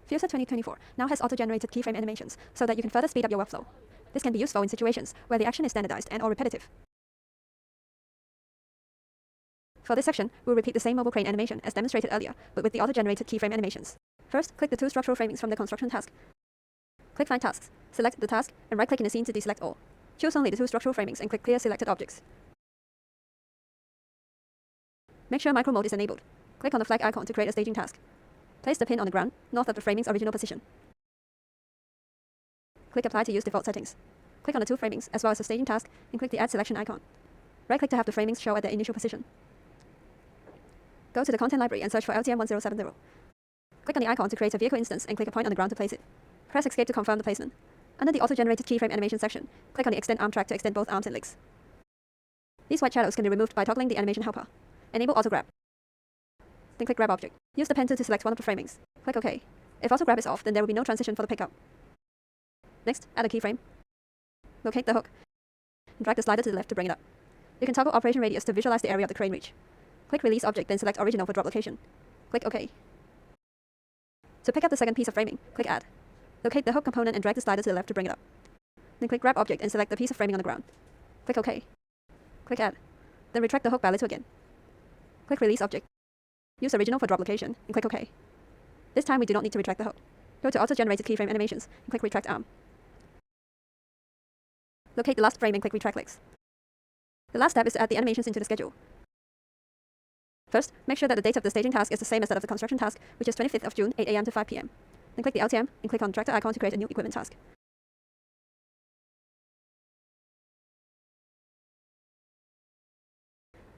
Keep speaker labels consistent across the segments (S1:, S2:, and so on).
S1: Fuzor 2024 now has auto-generated keyframe animations so that you can further speed up your workflow. This can be useful in situations where the action is standardized and/or repetitive. For this section, we'll repeat the same mobile crane animation as demonstrated earlier, but with the auto-generated keyframe animations. First, click the two structural framings from the construction task. Click Find Tasks, select the task, and right-click in the scene to deselect all. Choose only the two structural framings and click Clear Selected Objects. Make sure micro mode is enabled. Click on the flag icon to create a staging task. Place the pin on the ground, north of the framing's original position. Click Apply to use default settings. Click on the two framings as well as the staging task and click the Add Selection icon. Right-click to have the framings show at their initial position. Go to the content library and search for LTM1070. Click on the icon to create a vehicle instance and click a point on the ground to place it. Press Escape to confirm the placement. Under the auto-generated keyframe animation section, click on the Extend Arm track to extend both arms and legs. These white shadows can be removed by toggling the animation helper. Enable Auto Grab. Then click Grab Object. Use the pen tool to select one of the framings. Click OK. If Auto Grab is off, then there will be no transition for the pickup. Next, add a keyframe. Locate the hook. And drag the slider to the left to bring it up. You can toggle operation radius to visualize the area of the crane reach. Click Release Object, then select Original for drop location. Click OK. To pick up the second piece of framing, click Add. Locate the hook component and drag the slider to the left to bring it up. Then click Grab Object and select the piece of framing on the ground. Click OK. Click Add. Then retract the hook by a little again. Click Release Object. Use Original for drop location and click OK. This time we do not need to retract the hook. Go to Auto-Generated Keyframe Animations and click Retract Arm. Locate the last frame and click Retract Legs. The last step is to add the animations into the schedule. First, make sure that the date of the staging task is the same as that of the construction task, which is 25th of June, 8 AM to 5 PM. Then click the LTM and click on the tractor icon to create a new equipment task.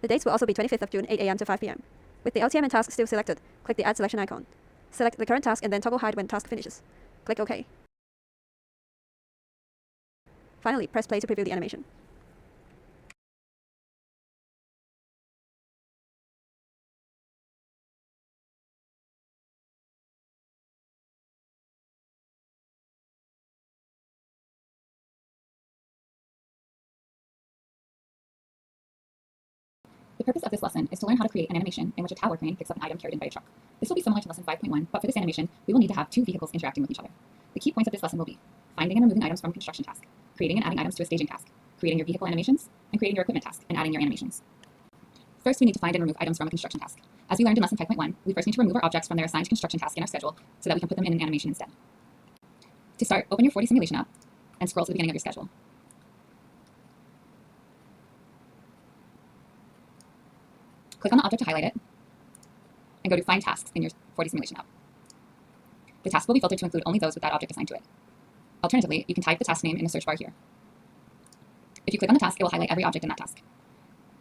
S1: The dates will also be 25th of June, 8 AM to 5 PM. With the LTM and task still selected, click the Add Selection icon. Select the current task and then toggle Hide when task finishes. Click OK. Finally, press play to preview the animation.
S2: The purpose of this lesson is to learn how to create an animation in which a tower crane picks up an item carried in by a truck. This will be similar to lesson 5.1, but for this animation, we will need to have two vehicles interacting with each other. The key points of this lesson will be finding and removing items from a construction task, creating and adding items to a staging task, creating your vehicle animations, and creating your equipment task and adding your animations. First, we need to find and remove items from a construction task. As we learned in lesson 5.1, we first need to remove our objects from their assigned construction task in our schedule so that we can put them in an animation instead. To start, open your 4D simulation app and scroll to the beginning of your schedule. Click on the object to highlight it, and go to Find Tasks in your 4D simulation app. The task will be filtered to include only those with that object assigned to it. Alternatively, you can type the task name in the search bar here. If you click on the task, it will highlight every object in that task.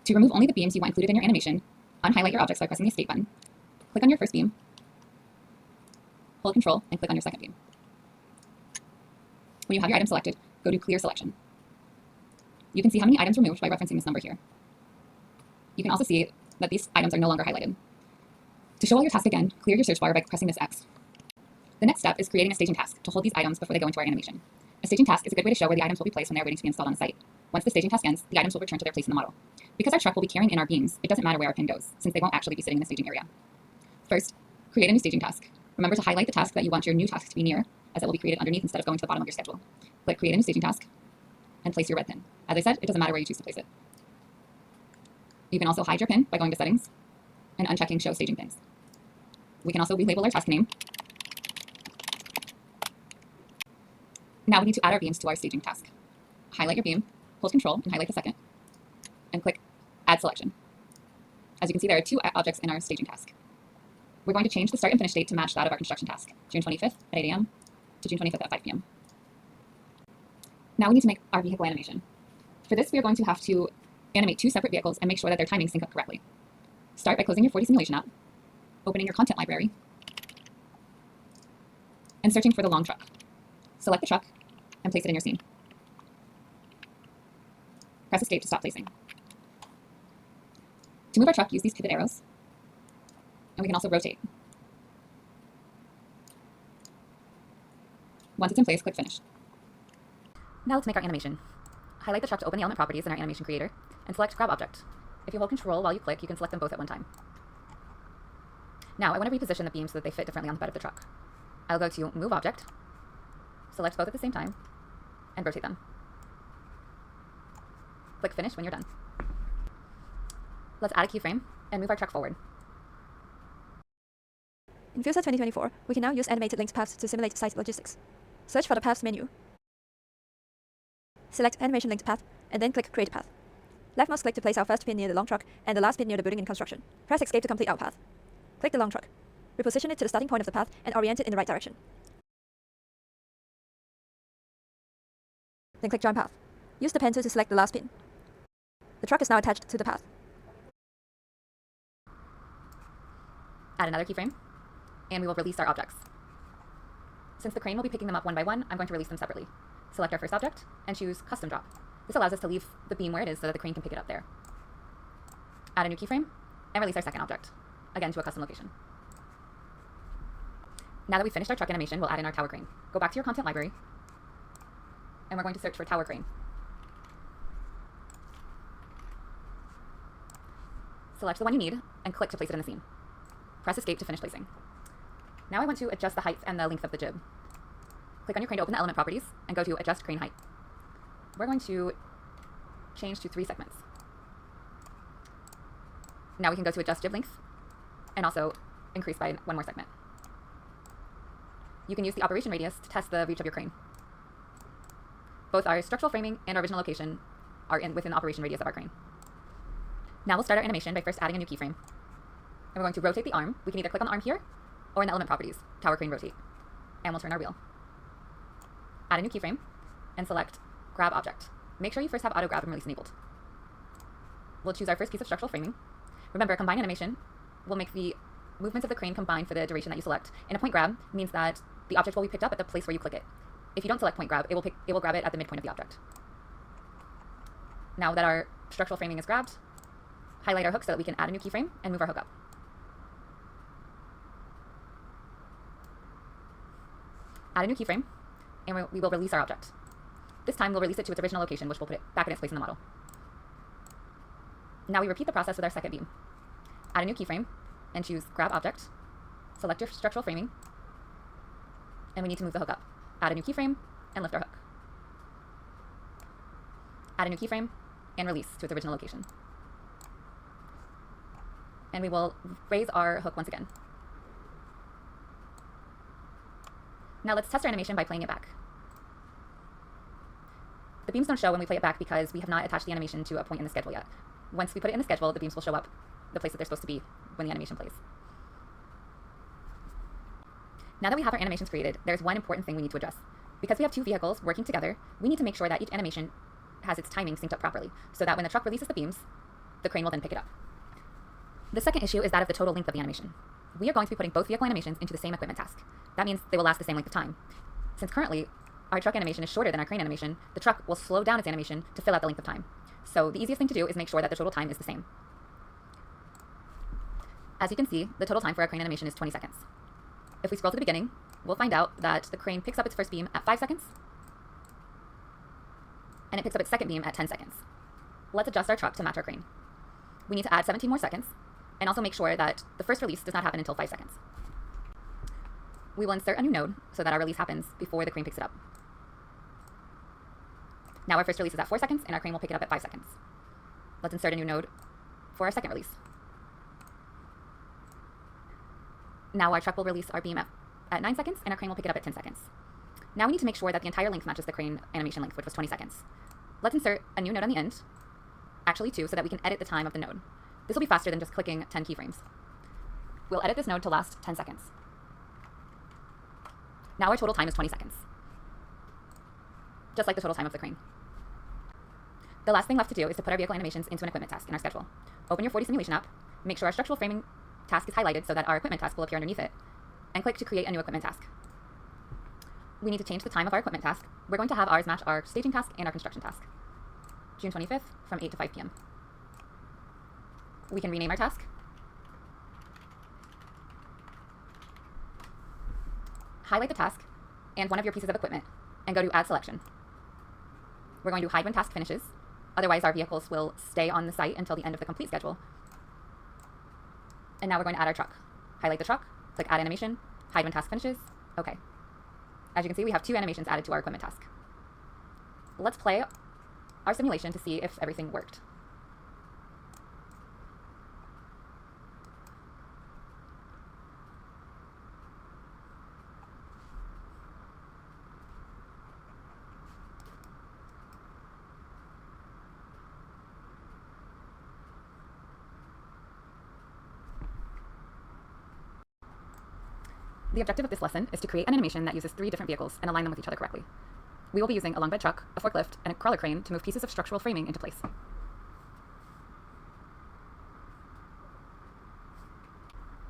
S2: To remove only the beams you want included in your animation, unhighlight your objects by pressing the Escape button, click on your first beam, hold Control, and click on your second beam. When you have your item selected, go to Clear Selection. You can see how many items removed by referencing this number here. You can also see that these items are no longer highlighted. To show all your tasks again, clear your search bar by pressing this X. The next step is creating a staging task to hold these items before they go into our animation. A staging task is a good way to show where the items will be placed when they're waiting to be installed on the site. Once the staging task ends, the items will return to their place in the model. Because our truck will be carrying in our beams, it doesn't matter where our pin goes, since they won't actually be sitting in the staging area. First, create a new staging task. Remember to highlight the task that you want your new task to be near, as it will be created underneath instead of going to the bottom of your schedule. Click Create a New Staging Task, and place your red pin. As I said, it doesn't matter where you choose to place it. You can also hide your pin by going to Settings and unchecking Show Staging Pins. We can also relabel our task name. Now we need to add our beams to our staging task. Highlight your beam, hold Control, and highlight the second, and click Add Selection. As you can see, there are two objects in our staging task. We're going to change the start and finish date to match that of our construction task, June 25th at 8 AM to June 25th at 5 PM. Now we need to make our vehicle animation. For this, we are going to have to animate two separate vehicles and make sure that their timings sync up correctly. Start by closing your 4D simulation app, opening your content library, and searching for the long truck. Select the truck and place it in your scene. Press Escape to stop placing. To move our truck, use these pivot arrows, and we can also rotate. Once it's in place, click Finish. Now let's make our animation. Highlight the truck to open the element properties in our animation creator, and select Grab Object. If you hold Control while you click, you can select them both at one time. Now, I want to reposition the beams so that they fit differently on the bed of the truck. I'll go to Move Object, select both at the same time, and rotate them. Click Finish when you're done. Let's add a keyframe and move our truck forward.
S1: In Fuzor 2024, we can now use animated linked paths to simulate site logistics. Search for the Paths menu. Select Animation Linked Path, and then click Create Path. Left mouse click to place our first pin near the long truck and the last pin near the building in construction. Press Escape to complete our path. Click the long truck. Reposition it to the starting point of the path and orient it in the right direction. Then click Join Path. Use the pen tool to select the last pin. The truck is now attached to the path.
S2: Add another keyframe, and we will release our objects. Since the crane will be picking them up one by one, I'm going to release them separately. Select our first object and choose Custom Drop. This allows us to leave the beam where it is so that the crane can pick it up there. Add a new keyframe and release our second object, again to a custom location. Now that we've finished our truck animation, we'll add in our tower crane. Go back to your content library, and we're going to search for tower crane. Select the one you need and click to place it in the scene. Press Escape to finish placing. Now I want to adjust the height and the length of the jib. Click on your crane to open the element properties and go to Adjust Crane Height. We're going to change to 3 segments. Now we can go to Adjust Jib Length and also increase by 1 more segment. You can use the operation radius to test the reach of your crane. Both our structural framing and our original location are within the operation radius of our crane. Now we'll start our animation by first adding a new keyframe. And we're going to rotate the arm. We can either click on the arm here or in the element properties, Tower Crane Rotate. And we'll turn our wheel. Add a new keyframe and select Grab Object. Make sure you first have Auto Grab and Release enabled. We'll choose our first piece of structural framing. Remember, combine animation will make the movements of the crane combine for the duration that you select. And a point grab means that the object will be picked up at the place where you click it. If you don't select point grab, it will grab it at the midpoint of the object. Now that our structural framing is grabbed, highlight our hook so that we can add a new keyframe and move our hook up. Add a new keyframe, and we will release our object. This time we'll release it to its original location, which will put it back in its place in the model. Now we repeat the process with our second beam. Add a new keyframe, and choose Grab Object. Select your structural framing, and we need to move the hook up. Add a new keyframe, and lift our hook. Add a new keyframe, and release to its original location. And we will raise our hook once again. Now let's test our animation by playing it back. The beams don't show when we play it back because we have not attached the animation to a point in the schedule yet. Once we put it in the schedule, the beams will show up the place that they're supposed to be when the animation plays. Now that we have our animations created, there's one important thing we need to address. Because we have 2 vehicles working together, we need to make sure that each animation has its timing synced up properly, so that when the truck releases the beams, the crane will then pick it up. The second issue is that of the total length of the animation. We are going to be putting both vehicle animations into the same equipment task. That means they will last the same length of time. Since currently our truck animation is shorter than our crane animation, the truck will slow down its animation to fill out the length of time. So the easiest thing to do is make sure that the total time is the same. As you can see, the total time for our crane animation is 20 seconds. If we scroll to the beginning, we'll find out that the crane picks up its first beam at 5 seconds, and it picks up its second beam at 10 seconds. Let's adjust our truck to match our crane. We need to add 17 more seconds, and also make sure that the first release does not happen until 5 seconds. We will insert a new node so that our release happens before the crane picks it up. Now our first release is at 4 seconds, and our crane will pick it up at 5 seconds. Let's insert a new node for our second release. Now our truck will release our beam at 9 seconds, and our crane will pick it up at 10 seconds. Now we need to make sure that the entire length matches the crane animation length, which was 20 seconds. Let's insert a new node on the end, actually 2, so that we can edit the time of the node. This will be faster than just clicking 10 keyframes. We'll edit this node to last 10 seconds. Now our total time is 20 seconds, just like the total time of the crane. The last thing left to do is to put our vehicle animations into an equipment task in our schedule. Open your 4D simulation app, make sure our structural framing task is highlighted so that our equipment task will appear underneath it, and click to create a new equipment task. We need to change the time of our equipment task. We're going to have ours match our staging task and our construction task. June 25th from 8 to 5 p.m. We can rename our task. Highlight the task and one of your pieces of equipment and go to Add Selection. We're going to hide when task finishes. Otherwise, our vehicles will stay on the site until the end of the complete schedule. And now we're going to add our truck. Highlight the truck, click Add Animation, hide when task finishes, Okay. As you can see, we have 2 animations added to our equipment task. Let's play our simulation to see if everything worked. The objective of this lesson is to create an animation that uses 3 different vehicles and align them with each other correctly. We will be using a long bed truck, a forklift, and a crawler crane to move pieces of structural framing into place.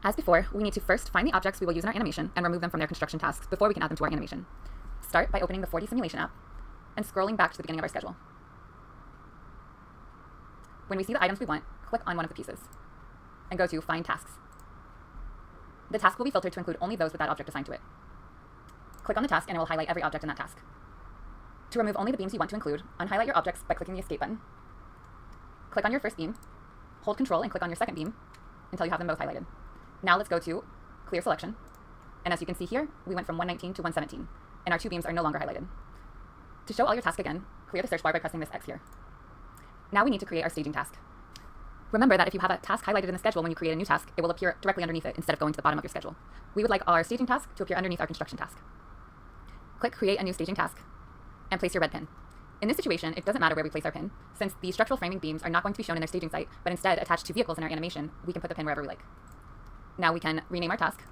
S2: As before, we need to first find the objects we will use in our animation and remove them from their construction tasks before we can add them to our animation. Start by opening the 4D simulation app and scrolling back to the beginning of our schedule. When we see the items we want, click on one of the pieces and go to Find Tasks. The task will be filtered to include only those with that object assigned to it. Click on the task and it will highlight every object in that task. To remove only the beams you want to include, unhighlight your objects by clicking the Escape button. Click on your first beam, hold Control and click on your second beam until you have them both highlighted. Now let's go to Clear Selection, and as you can see here, we went from 119 to 117, and our 2 beams are no longer highlighted. To show all your tasks again, clear the search bar by pressing this X here. Now we need to create our staging task. Remember that if you have a task highlighted in the schedule when you create a new task, it will appear directly underneath it instead of going to the bottom of your schedule. We would like our staging task to appear underneath our construction task. Click Create a new staging task and place your red pin. In this situation, it doesn't matter where we place our pin, since the structural framing beams are not going to be shown in their staging site, but instead attached to vehicles in our animation, we can put the pin wherever we like. Now we can rename our task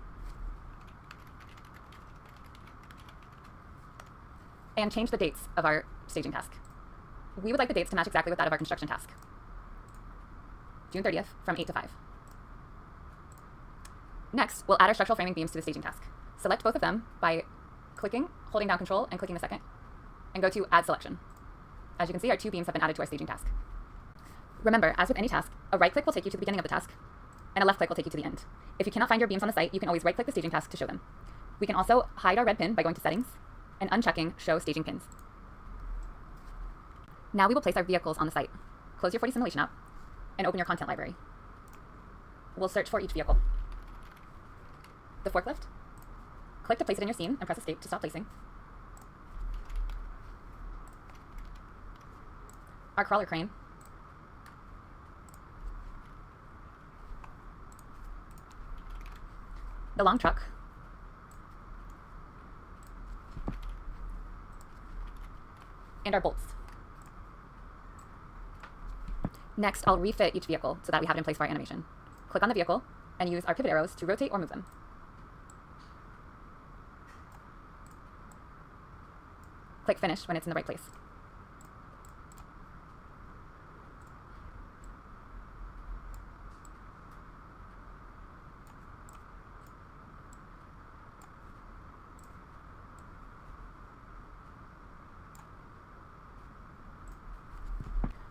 S2: and change the dates of our staging task. We would like the dates to match exactly with that of our construction task. June 30th from 8 to 5. Next, we'll add our structural framing beams to the staging task. Select both of them by clicking, holding down Control, and clicking the second, and go to Add Selection. As you can see, our 2 beams have been added to our staging task. Remember, as with any task, a right click will take you to the beginning of the task, and a left click will take you to the end. If you cannot find your beams on the site, you can always right click the staging task to show them. We can also hide our red pin by going to Settings and unchecking Show Staging Pins. Now we will place our vehicles on the site. Close your 4D simulation app and open your content library. We'll search for each vehicle. The forklift. Click to place it in your scene and press Escape to stop placing. Our crawler crane. The long truck. And our bolts. Next, I'll refit each vehicle so that we have it in place for our animation. Click on the vehicle and use our pivot arrows to rotate or move them. Click Finish when it's in the right place.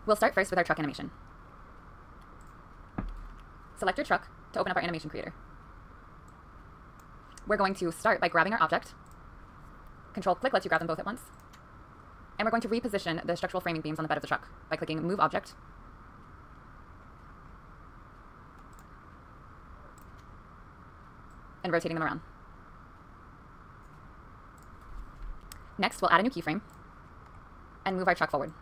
S2: We'll start first with our truck animation. Select your truck to open up our animation creator. We're going to start by grabbing our object. Control-click lets you grab them both at once. And we're going to reposition the structural framing beams on the bed of the truck by clicking Move Object. And rotating them around. Next, we'll add a new keyframe and move our truck forward.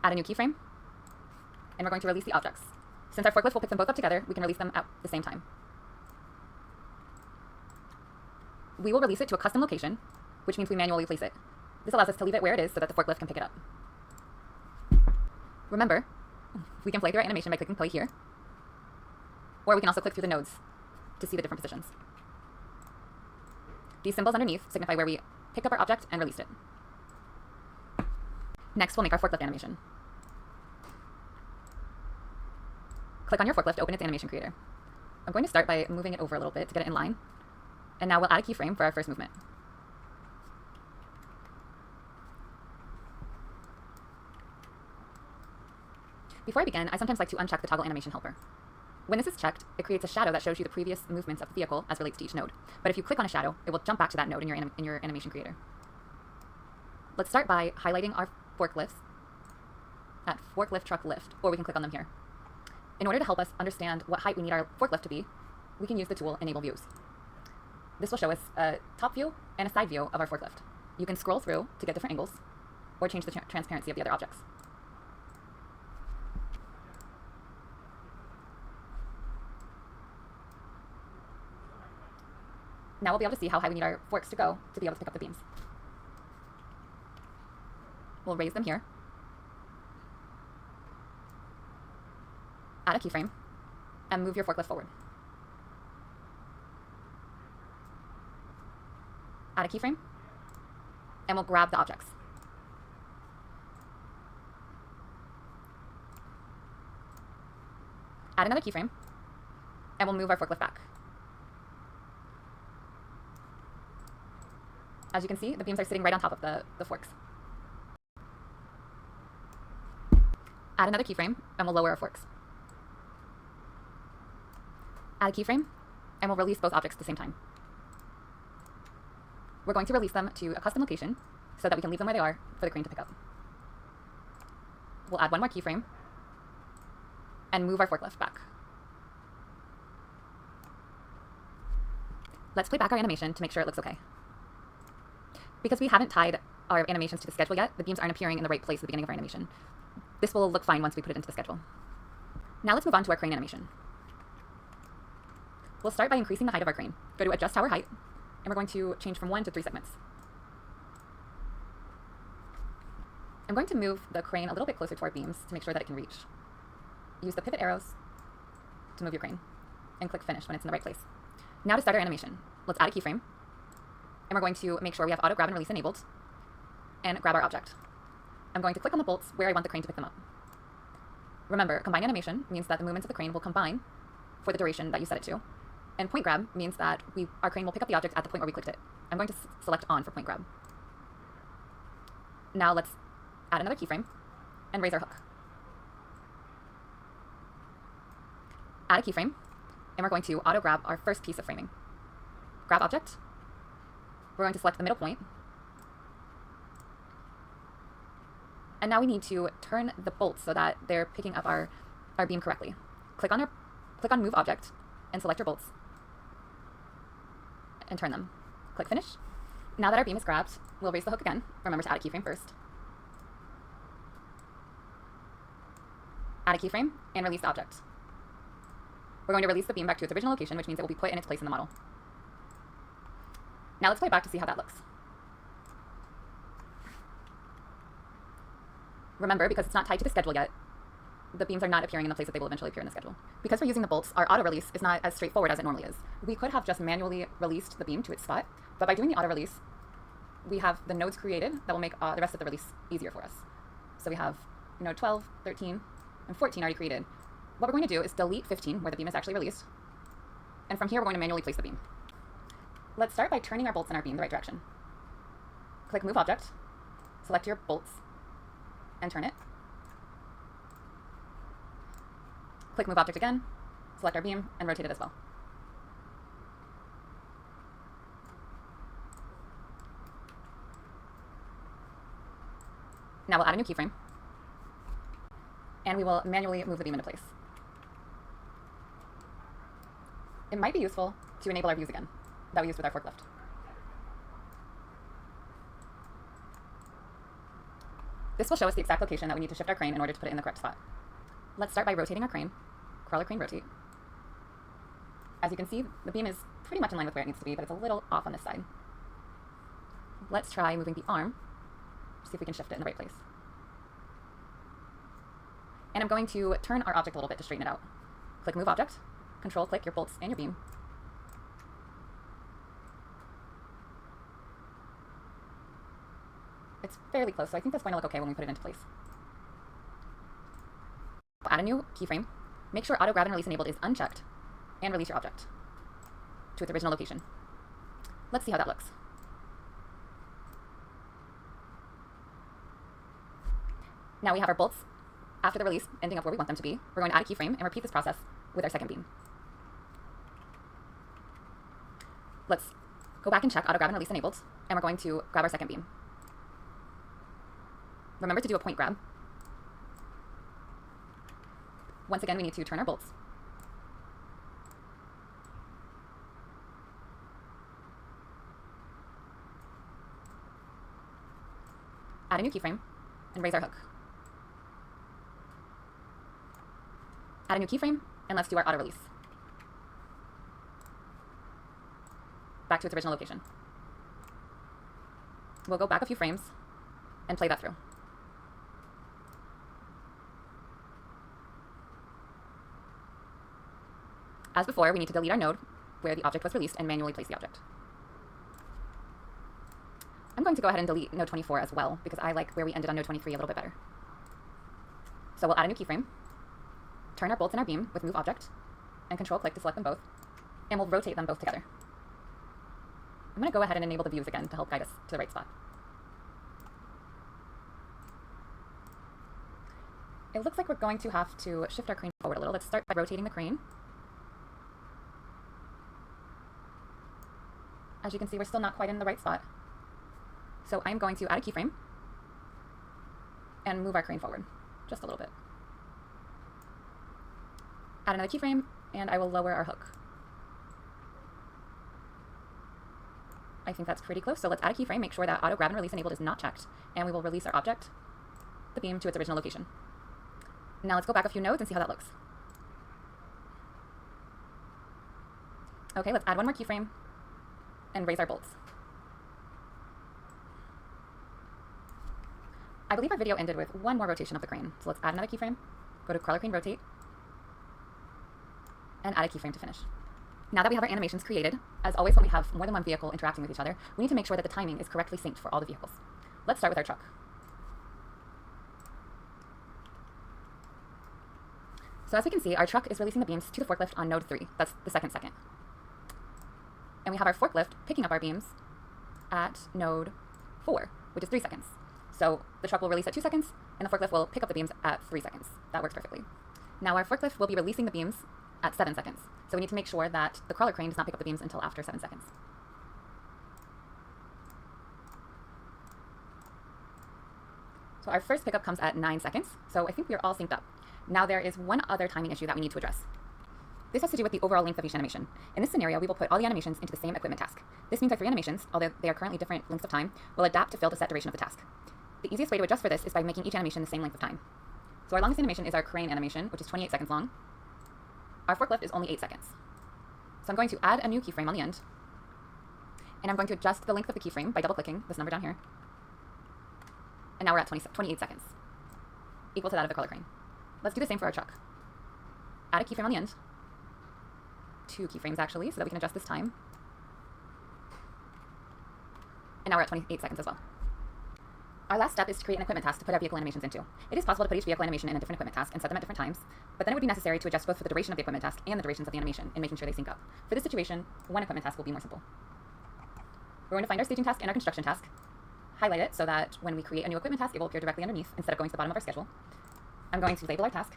S2: Add a new keyframe, and we're going to release the objects. Since our forklift will pick them both up together, we can release them at the same time. We will release it to a custom location, which means we manually place it. This allows us to leave it where it is so that the forklift can pick it up. Remember, we can play through our animation by clicking play here, or we can also click through the nodes to see the different positions. These symbols underneath signify where we picked up our object and released it. Next, we'll make our forklift animation. Click on your forklift to open its animation creator. I'm going to start by moving it over a little bit to get it in line. And now we'll add a keyframe for our first movement. Before I begin, I sometimes like to uncheck the toggle animation helper. When this is checked, it creates a shadow that shows you the previous movements of the vehicle as relates to each node. But if you click on a shadow, it will jump back to that node in your animation creator. Let's start by highlighting our forklifts at forklift truck lift, or we can click on them here. In order to help us understand what height we need our forklift to be, we can use the tool Enable Views. This will show us a top view and a side view of our forklift. You can scroll through to get different angles or change the transparency of the other objects. Now we'll be able to see how high we need our forks to go to be able to pick up the beams. We'll raise them here, add a keyframe, and move your forklift forward. Add a keyframe, and we'll grab the objects. Add another keyframe, and we'll move our forklift back. As you can see, the beams are sitting right on top of the forks. Add another keyframe, and we'll lower our forks. Add a keyframe, and we'll release both objects at the same time. We're going to release them to a custom location so that we can leave them where they are for the crane to pick up. We'll add one more keyframe and move our forklift back. Let's play back our animation to make sure it looks okay. Because we haven't tied our animations to the schedule yet, the beams aren't appearing in the right place at the beginning of our animation. This will look fine once we put it into the schedule. Now let's move on to our crane animation. We'll start by increasing the height of our crane. Go to Adjust Tower Height, and we're going to change from 1 to 3 segments. I'm going to move the crane a little bit closer to our beams to make sure that it can reach. Use the pivot arrows to move your crane, and click Finish when it's in the right place. Now to start our animation, let's add a keyframe, and we're going to make sure we have Auto Grab and Release enabled, and grab our object. I'm going to click on the bolts where I want the crane to pick them up. Remember, combine animation means that the movements of the crane will combine for the duration that you set it to, and point grab means that our crane will pick up the object at the point where we clicked it. I'm going to select On for point grab. Now let's add another keyframe and raise our hook. Add a keyframe, and we're going to auto grab our first piece of framing. Grab object. We're going to select the middle point. And now we need to turn the bolts so that they're picking up our beam correctly. Click on Move Object and select your bolts and turn them. Click Finish. Now that our beam is grabbed, we'll raise the hook again. Remember to add a keyframe first. Add a keyframe and release the object. We're going to release the beam back to its original location, which means it will be put in its place in the model. Now let's play back to see how that looks. Remember, because it's not tied to the schedule yet, the beams are not appearing in the place that they will eventually appear in the schedule. Because we're using the bolts, our auto release is not as straightforward as it normally is. We could have just manually released the beam to its spot, but by doing the auto release, we have the nodes created that will make the rest of the release easier for us. So we have node 12, 13, and 14 already created. What we're going to do is delete 15, where the beam is actually released, and from here we're going to manually place the beam. Let's start by turning our bolts in our beam the right direction. Click Move Object, select your bolts, and turn it. Click Move Object again, select our beam, and rotate it as well. Now we'll add a new keyframe, and we will manually move the beam into place. It might be useful to enable our views again that we used with our forklift. This will show us the exact location that we need to shift our crane in order to put it in the correct spot. Let's start by rotating our crane. Crawler crane rotate. As you can see, the beam is pretty much in line with where it needs to be, but it's a little off on this side. Let's try moving the arm to see if we can shift it in the right place. And I'm going to turn our object a little bit to straighten it out. Click Move Object, Control-click your bolts and your beam. It's fairly close, so I think that's going to look okay when we put it into place. We'll add a new keyframe. Make sure Auto Grab and Release Enabled is unchecked, and release your object to its original location. Let's see how that looks. Now we have our bolts after the release ending up where we want them to be. We're going to add a keyframe and repeat this process with our second beam. Let's go back and check Auto Grab and Release Enabled, and we're going to grab our second beam. Remember to do a point grab. Once again, we need to turn our bolts. add a new keyframe, and raise our hook. Add a new keyframe, and let's do our auto release. Back to its original location. We'll go back a few frames and play that through. As before, we need to delete our node where the object was released and manually place the object. I'm going to go ahead and delete node 24 as well because I like where we ended on node 23 a little bit better. So we'll add a new keyframe, turn our bolts in our beam with move object, and control click to select them both, and we'll rotate them both together. I'm going to go ahead and enable the views again to help guide us to the right spot. It looks like we're going to have to shift our crane forward a little. Let's start by rotating the crane. As you can see, we're still not quite in the right spot. So I'm going to add a keyframe and move our crane forward just a little bit. Add another keyframe, and I will lower our hook. I think that's pretty close, so let's add a keyframe, make sure that auto grab and release enabled is not checked, and we will release our object, the beam, to its original location. Now let's go back a few nodes and see how that looks. Okay, let's add one more keyframe and raise our bolts. I believe our video ended with one more rotation of the crane, so let's add another keyframe, go to crawler crane rotate, and add a keyframe to finish. Now that we have our animations created, as always when we have more than one vehicle interacting with each other, we need to make sure that the timing is correctly synced for all the vehicles. Let's start with our truck. So as we can see, our truck is releasing the beams to the forklift on node 3. That's the second. And we have our forklift picking up our beams at node 4, which is 3 seconds. So the truck will release at 2 seconds, and the forklift will pick up the beams at 3 seconds. That works perfectly. Now our forklift will be releasing the beams at 7 seconds. So we need to make sure that the crawler crane does not pick up the beams until after 7 seconds. So our first pickup comes at 9 seconds. So I think we are all synced up. Now there is one other timing issue that we need to address. This has to do with the overall length of each animation. In this scenario, we will put all the animations into the same equipment task. This means our 3 animations, although they are currently different lengths of time, will adapt to fill the set duration of the task. The easiest way to adjust for this is by making each animation the same length of time. So our longest animation is our crane animation, which is 28 seconds long. Our forklift is only 8 seconds. So I'm going to add a new keyframe on the end, and I'm going to adjust the length of the keyframe by double-clicking this number down here. And now we're at 28 seconds, equal to that of the crawler crane. Let's do the same for our truck. Add a keyframe on the end. 2 keyframes actually, so that we can adjust this time. And now we're at 28 seconds as well. Our last step is to create an equipment task to put our vehicle animations into. It is possible to put each vehicle animation in a different equipment task and set them at different times, but then it would be necessary to adjust both for the duration of the equipment task and the durations of the animation in making sure they sync up. For this situation, one equipment task will be more simple. We're going to find our staging task and our construction task, highlight it so that when we create a new equipment task, it will appear directly underneath instead of going to the bottom of our schedule. I'm going to label our task,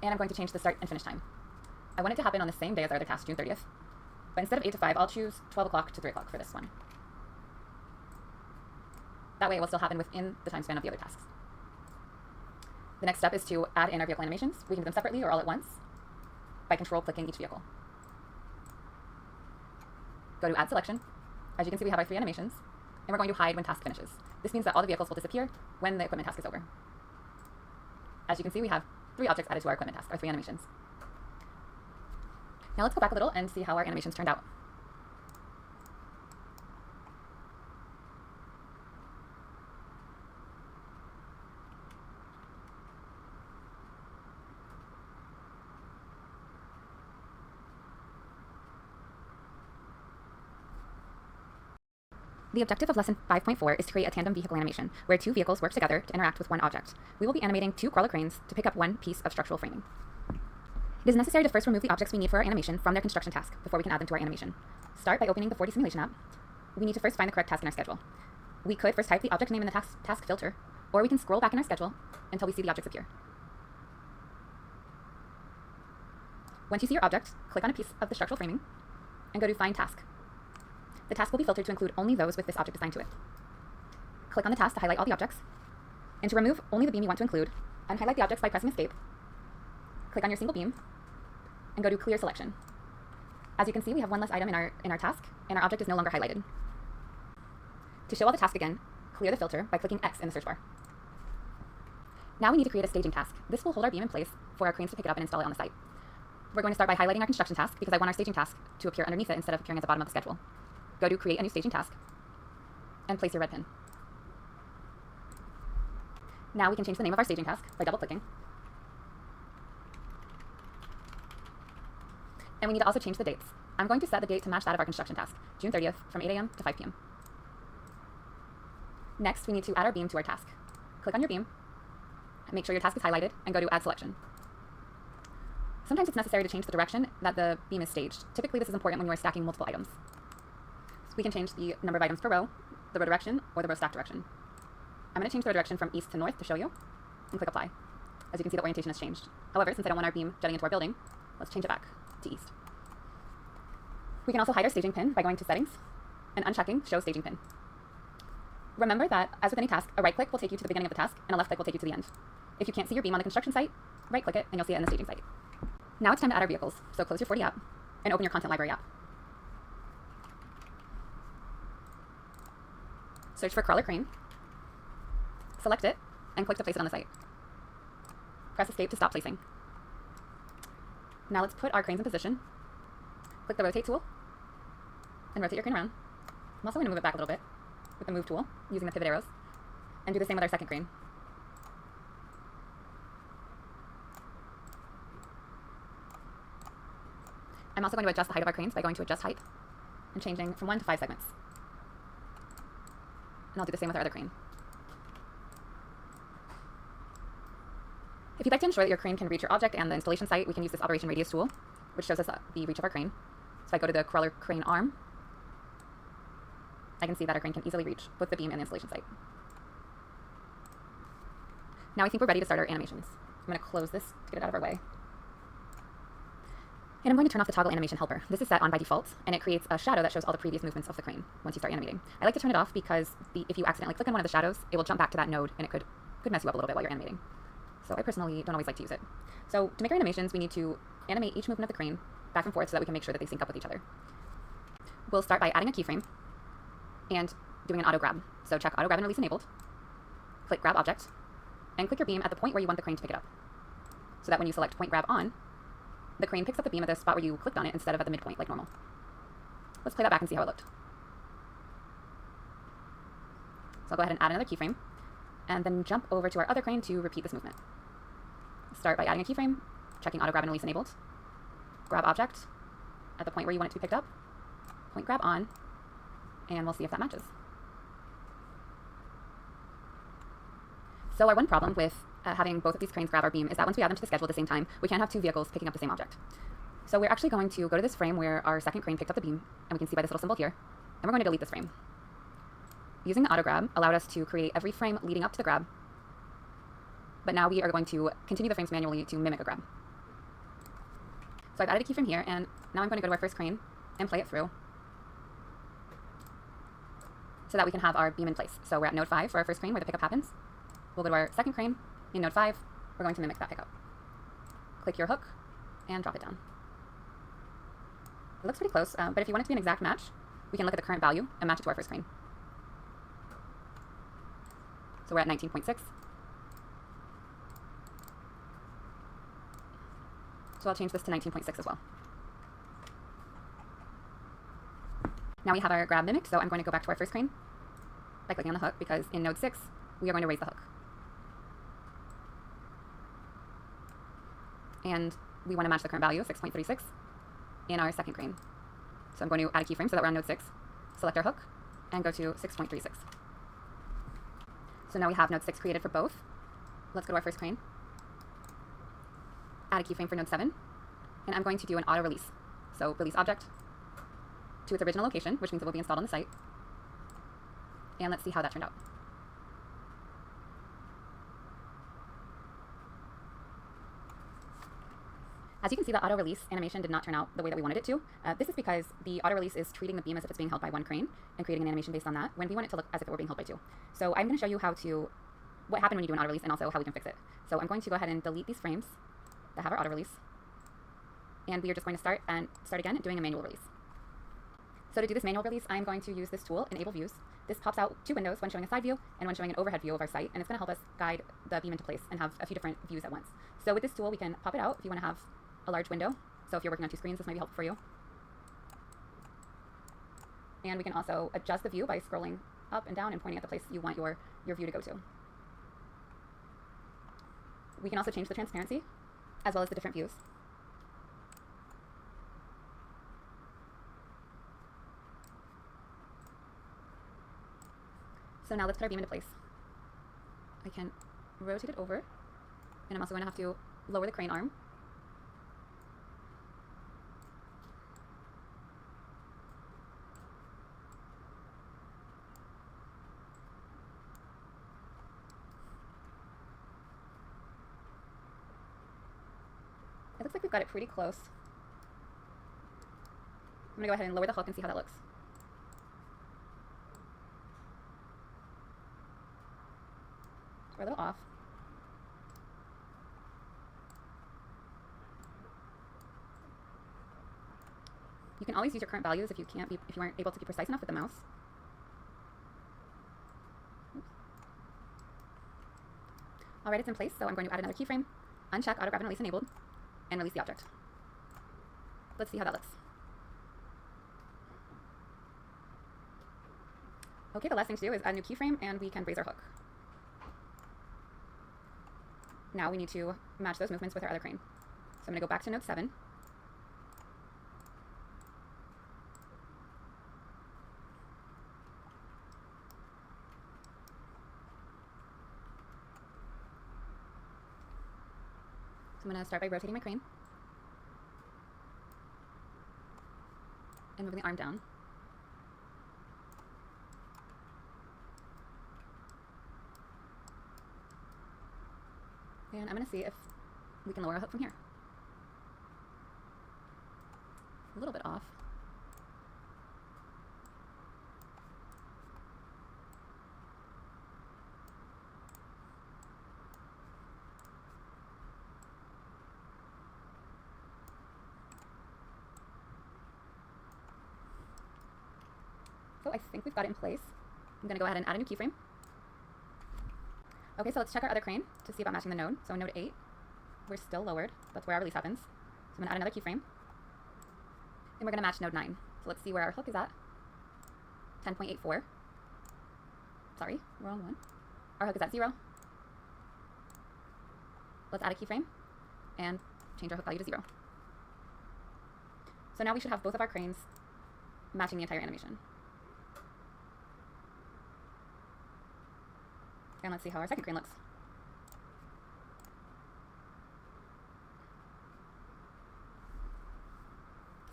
S2: and I'm going to change the start and finish time. I want it to happen on the same day as our other task, June 30th, but instead of 8 to 5, I'll choose 12 o'clock to 3 o'clock for this one. That way it will still happen within the time span of the other tasks. The next step is to add in our vehicle animations. We can do them separately or all at once by control-clicking each vehicle. Go to Add Selection. As you can see, we have our 3 animations, and we're going to hide when task finishes. This means that all the vehicles will disappear when the equipment task is over. As you can see, we have 3 objects added to our equipment task, our 3 animations. Now let's go back a little and see how our animations turned out. The objective of Lesson 5.4 is to create a tandem vehicle animation, where 2 vehicles work together to interact with one object. We will be animating 2 crawler cranes to pick up one piece of structural framing. It is necessary to first remove the objects we need for our animation from their construction task before we can add them to our animation. Start by opening the 4D simulation app. We need to first find the correct task in our schedule. We could first type the object name in the task filter, or we can scroll back in our schedule until we see the objects appear. Once you see your object, click on a piece of the structural framing and go to Find Task. The task will be filtered to include only those with this object assigned to it. Click on the task to highlight all the objects, and to remove only the beam you want to include, unhighlight the objects by pressing Escape. Click on your single beam, and go to Clear Selection. As you can see, we have one less item in our task, and our object is no longer highlighted. To show all the task again, clear the filter by clicking X in the search bar. Now we need to create a staging task. This will hold our beam in place for our cranes to pick it up and install it on the site. We're going to start by highlighting our construction task because I want our staging task to appear underneath it instead of appearing at the bottom of the schedule. Go to Create a New Staging Task and place your red pin. Now we can change the name of our staging task by double-clicking. And we need to also change the dates. I'm going to set the date to match that of our construction task, June 30th from 8 a.m. to 5 p.m. Next, we need to add our beam to our task. Click on your beam, make sure your task is highlighted, and go to Add Selection. Sometimes it's necessary to change the direction that the beam is staged. Typically, this is important when you are stacking multiple items. So we can change the number of items per row, the row direction, or the row stack direction. I'm going to change the row direction from east to north to show you, and click Apply. As you can see, the orientation has changed. However, since I don't want our beam jutting into our building, let's change it back to east. We can also hide our staging pin by going to Settings and unchecking Show Staging Pin. Remember that, as with any task, a right click will take you to the beginning of the task, and a left click will take you to the end. If you can't see your beam on the construction site, right click it, and you'll see it in the staging site. Now it's time to add our vehicles, so close your 40 app and open your Content Library app. Search for Crawler Crane, select it, and click to place it on the site. Press Escape to stop placing. Now let's put our cranes in position. Click the Rotate tool, and rotate your crane around. I'm also going to move it back a little bit with the Move tool, using the pivot arrows, and do the same with our second crane. I'm also going to adjust the height of our cranes by going to Adjust Height and changing from 1 to 5 segments. And I'll do the same with our other crane. If you'd like to ensure that your crane can reach your object and the installation site, we can use this Operation Radius tool, which shows us the reach of our crane. So if I go to the Crawler Crane arm, I can see that our crane can easily reach both the beam and the installation site. Now I think we're ready to start our animations. I'm going to close this to get it out of our way. And I'm going to turn off the toggle animation helper. This is set on by default, and it creates a shadow that shows all the previous movements of the crane once you start animating. I like to turn it off because if you accidentally click on one of the shadows, it will jump back to that node, and it could mess you up a little bit while you're animating. So I personally don't always like to use it. So to make our animations, we need to animate each movement of the crane back and forth so that we can make sure that they sync up with each other. We'll start by adding a keyframe and doing an auto grab. So check auto grab and release enabled, click grab object, and click your beam at the point where you want the crane to pick it up. So that when you select point grab on, the crane picks up the beam at the spot where you clicked on it instead of at the midpoint like normal. Let's play that back and see how it looked. So I'll go ahead and add another keyframe, and then jump over to our other crane to repeat this movement. Start by adding a keyframe, checking auto grab and release enabled, grab object at the point where you want it to be picked up, point grab on, and we'll see if that matches. So our one problem with having both of these cranes grab our beam is that once we add them to the schedule at the same time, we can't have two vehicles picking up the same object. So we're actually going to go to this frame where our second crane picked up the beam, and we can see by this little symbol here, and we're going to delete this frame. Using the auto grab allowed us to create every frame leading up to the grab, but now we are going to continue the frames manually to mimic a grab. So I've added a keyframe here, and now I'm going to go to our first crane and play it through so that we can have our beam in place. So we're at node 5 for our first crane where the pickup happens. We'll go to our second crane in node 5. We're going to mimic that pickup. Click your hook and drop it down. It looks pretty close, but if you want it to be an exact match, we can look at the current value and match it to our first crane. So we're at 19.6. So I'll change this to 19.6 as well. Now we have our grab mimicked, so I'm going to go back to our first crane by clicking on the hook, because in node 6, we are going to raise the hook. And we want to match the current value of 6.36 in our second crane. So I'm going to add a keyframe so that we're on node 6, select our hook, and go to 6.36. So now we have node 6 created for both. Let's go to our first crane, add a keyframe for node 7, and I'm going to do an auto release. So release object to its original location, which means it will be installed on the site. And let's see how that turned out. As you can see, the auto release animation did not turn out the way that we wanted it to. This is because the auto release is treating the beam as if it's being held by one crane and creating an animation based on that, when we want it to look as if it were being held by two. So I'm going to show you what happened when you do an auto release, and also how we can fix it. So I'm going to go ahead and delete these frames that have our auto release, and we are just going to start again doing a manual release. So to do this manual release, I'm going to use this tool, Enable Views. This pops out two windows, one showing a side view and one showing an overhead view of our site, and it's going to help us guide the beam into place and have a few different views at once. So with this tool, we can pop it out if you want to have a large window. So if you're working on two screens, this might be helpful for you. And we can also adjust the view by scrolling up and down and pointing at the place you want your view to go to. We can also change the transparency as well as the different views. So now let's put our beam into place. I can rotate it over, and I'm also going to have to lower the crane arm. It looks like we've got it pretty close. I'm going to go ahead and lower the hook and see how that looks. We're a little off. You can always use your current values if you aren't able to be precise enough with the mouse. Oops. All right, it's in place, so I'm going to add another keyframe, uncheck auto grab and release enabled, and release the object. Let's see how that looks. Okay, the last thing to do is add a new keyframe, and we can raise our hook. Now we need to match those movements with our other crane. So I'm going to go back to node 7. So I'm going to start by rotating my crane and moving the arm down. And I'm going to see if we can lower our hook from here. A little bit off. So I think we've got it in place. I'm going to go ahead and add a new keyframe. Okay, so let's check our other crane to see about matching the node. So node 8, we're still lowered. That's where our release happens. So I'm going to add another keyframe. And we're going to match node 9. So let's see where our hook is at. 10.84. Sorry, wrong one. Our hook is at 0. Let's add a keyframe and change our hook value to 0. So now we should have both of our cranes matching the entire animation. And let's see how our second crane looks.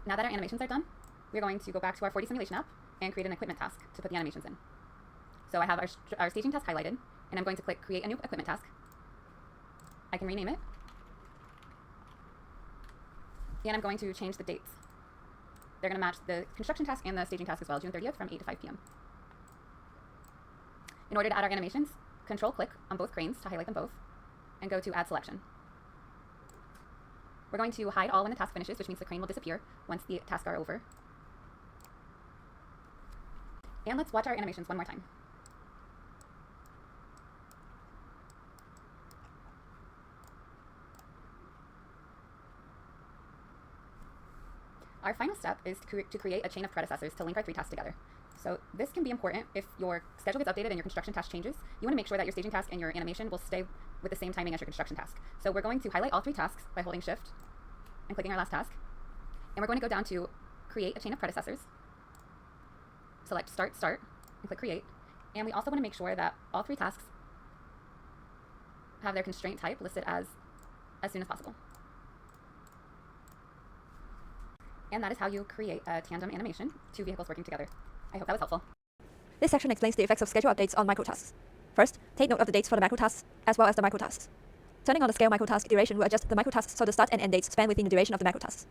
S2: Now that our animations are done, we're going to go back to our 4D simulation app and create an equipment task to put the animations in. So I have our staging task highlighted, and I'm going to click Create a New Equipment Task. I can rename it. And I'm going to change the dates. They're going to match the construction task and the staging task as well, June 30th from 8 to 5 p.m. In order to add our animations, Control-click on both cranes to highlight them both, and go to Add Selection. We're going to hide all when the task finishes, which means the crane will disappear once the tasks are over. And let's watch our animations one more time. Our final step is to create a chain of predecessors to link our 3 tasks together. So this can be important if your schedule gets updated and your construction task changes. You want to make sure that your staging task and your animation will stay with the same timing as your construction task. So we're going to highlight all 3 tasks by holding Shift and clicking our last task. And we're going to go down to Create a Chain of Predecessors. Select Start, and click Create. And we also want to make sure that all 3 tasks have their constraint type listed as soon as possible. And that is how you create a tandem animation, 2 vehicles working together. I hope that was helpful.
S1: This section explains the effects of schedule updates on microtasks. First, take note of the dates for the macrotasks as well as the microtasks. Turning on the scale microtask duration will adjust the microtasks so the start and end dates span within the duration of the macrotasks.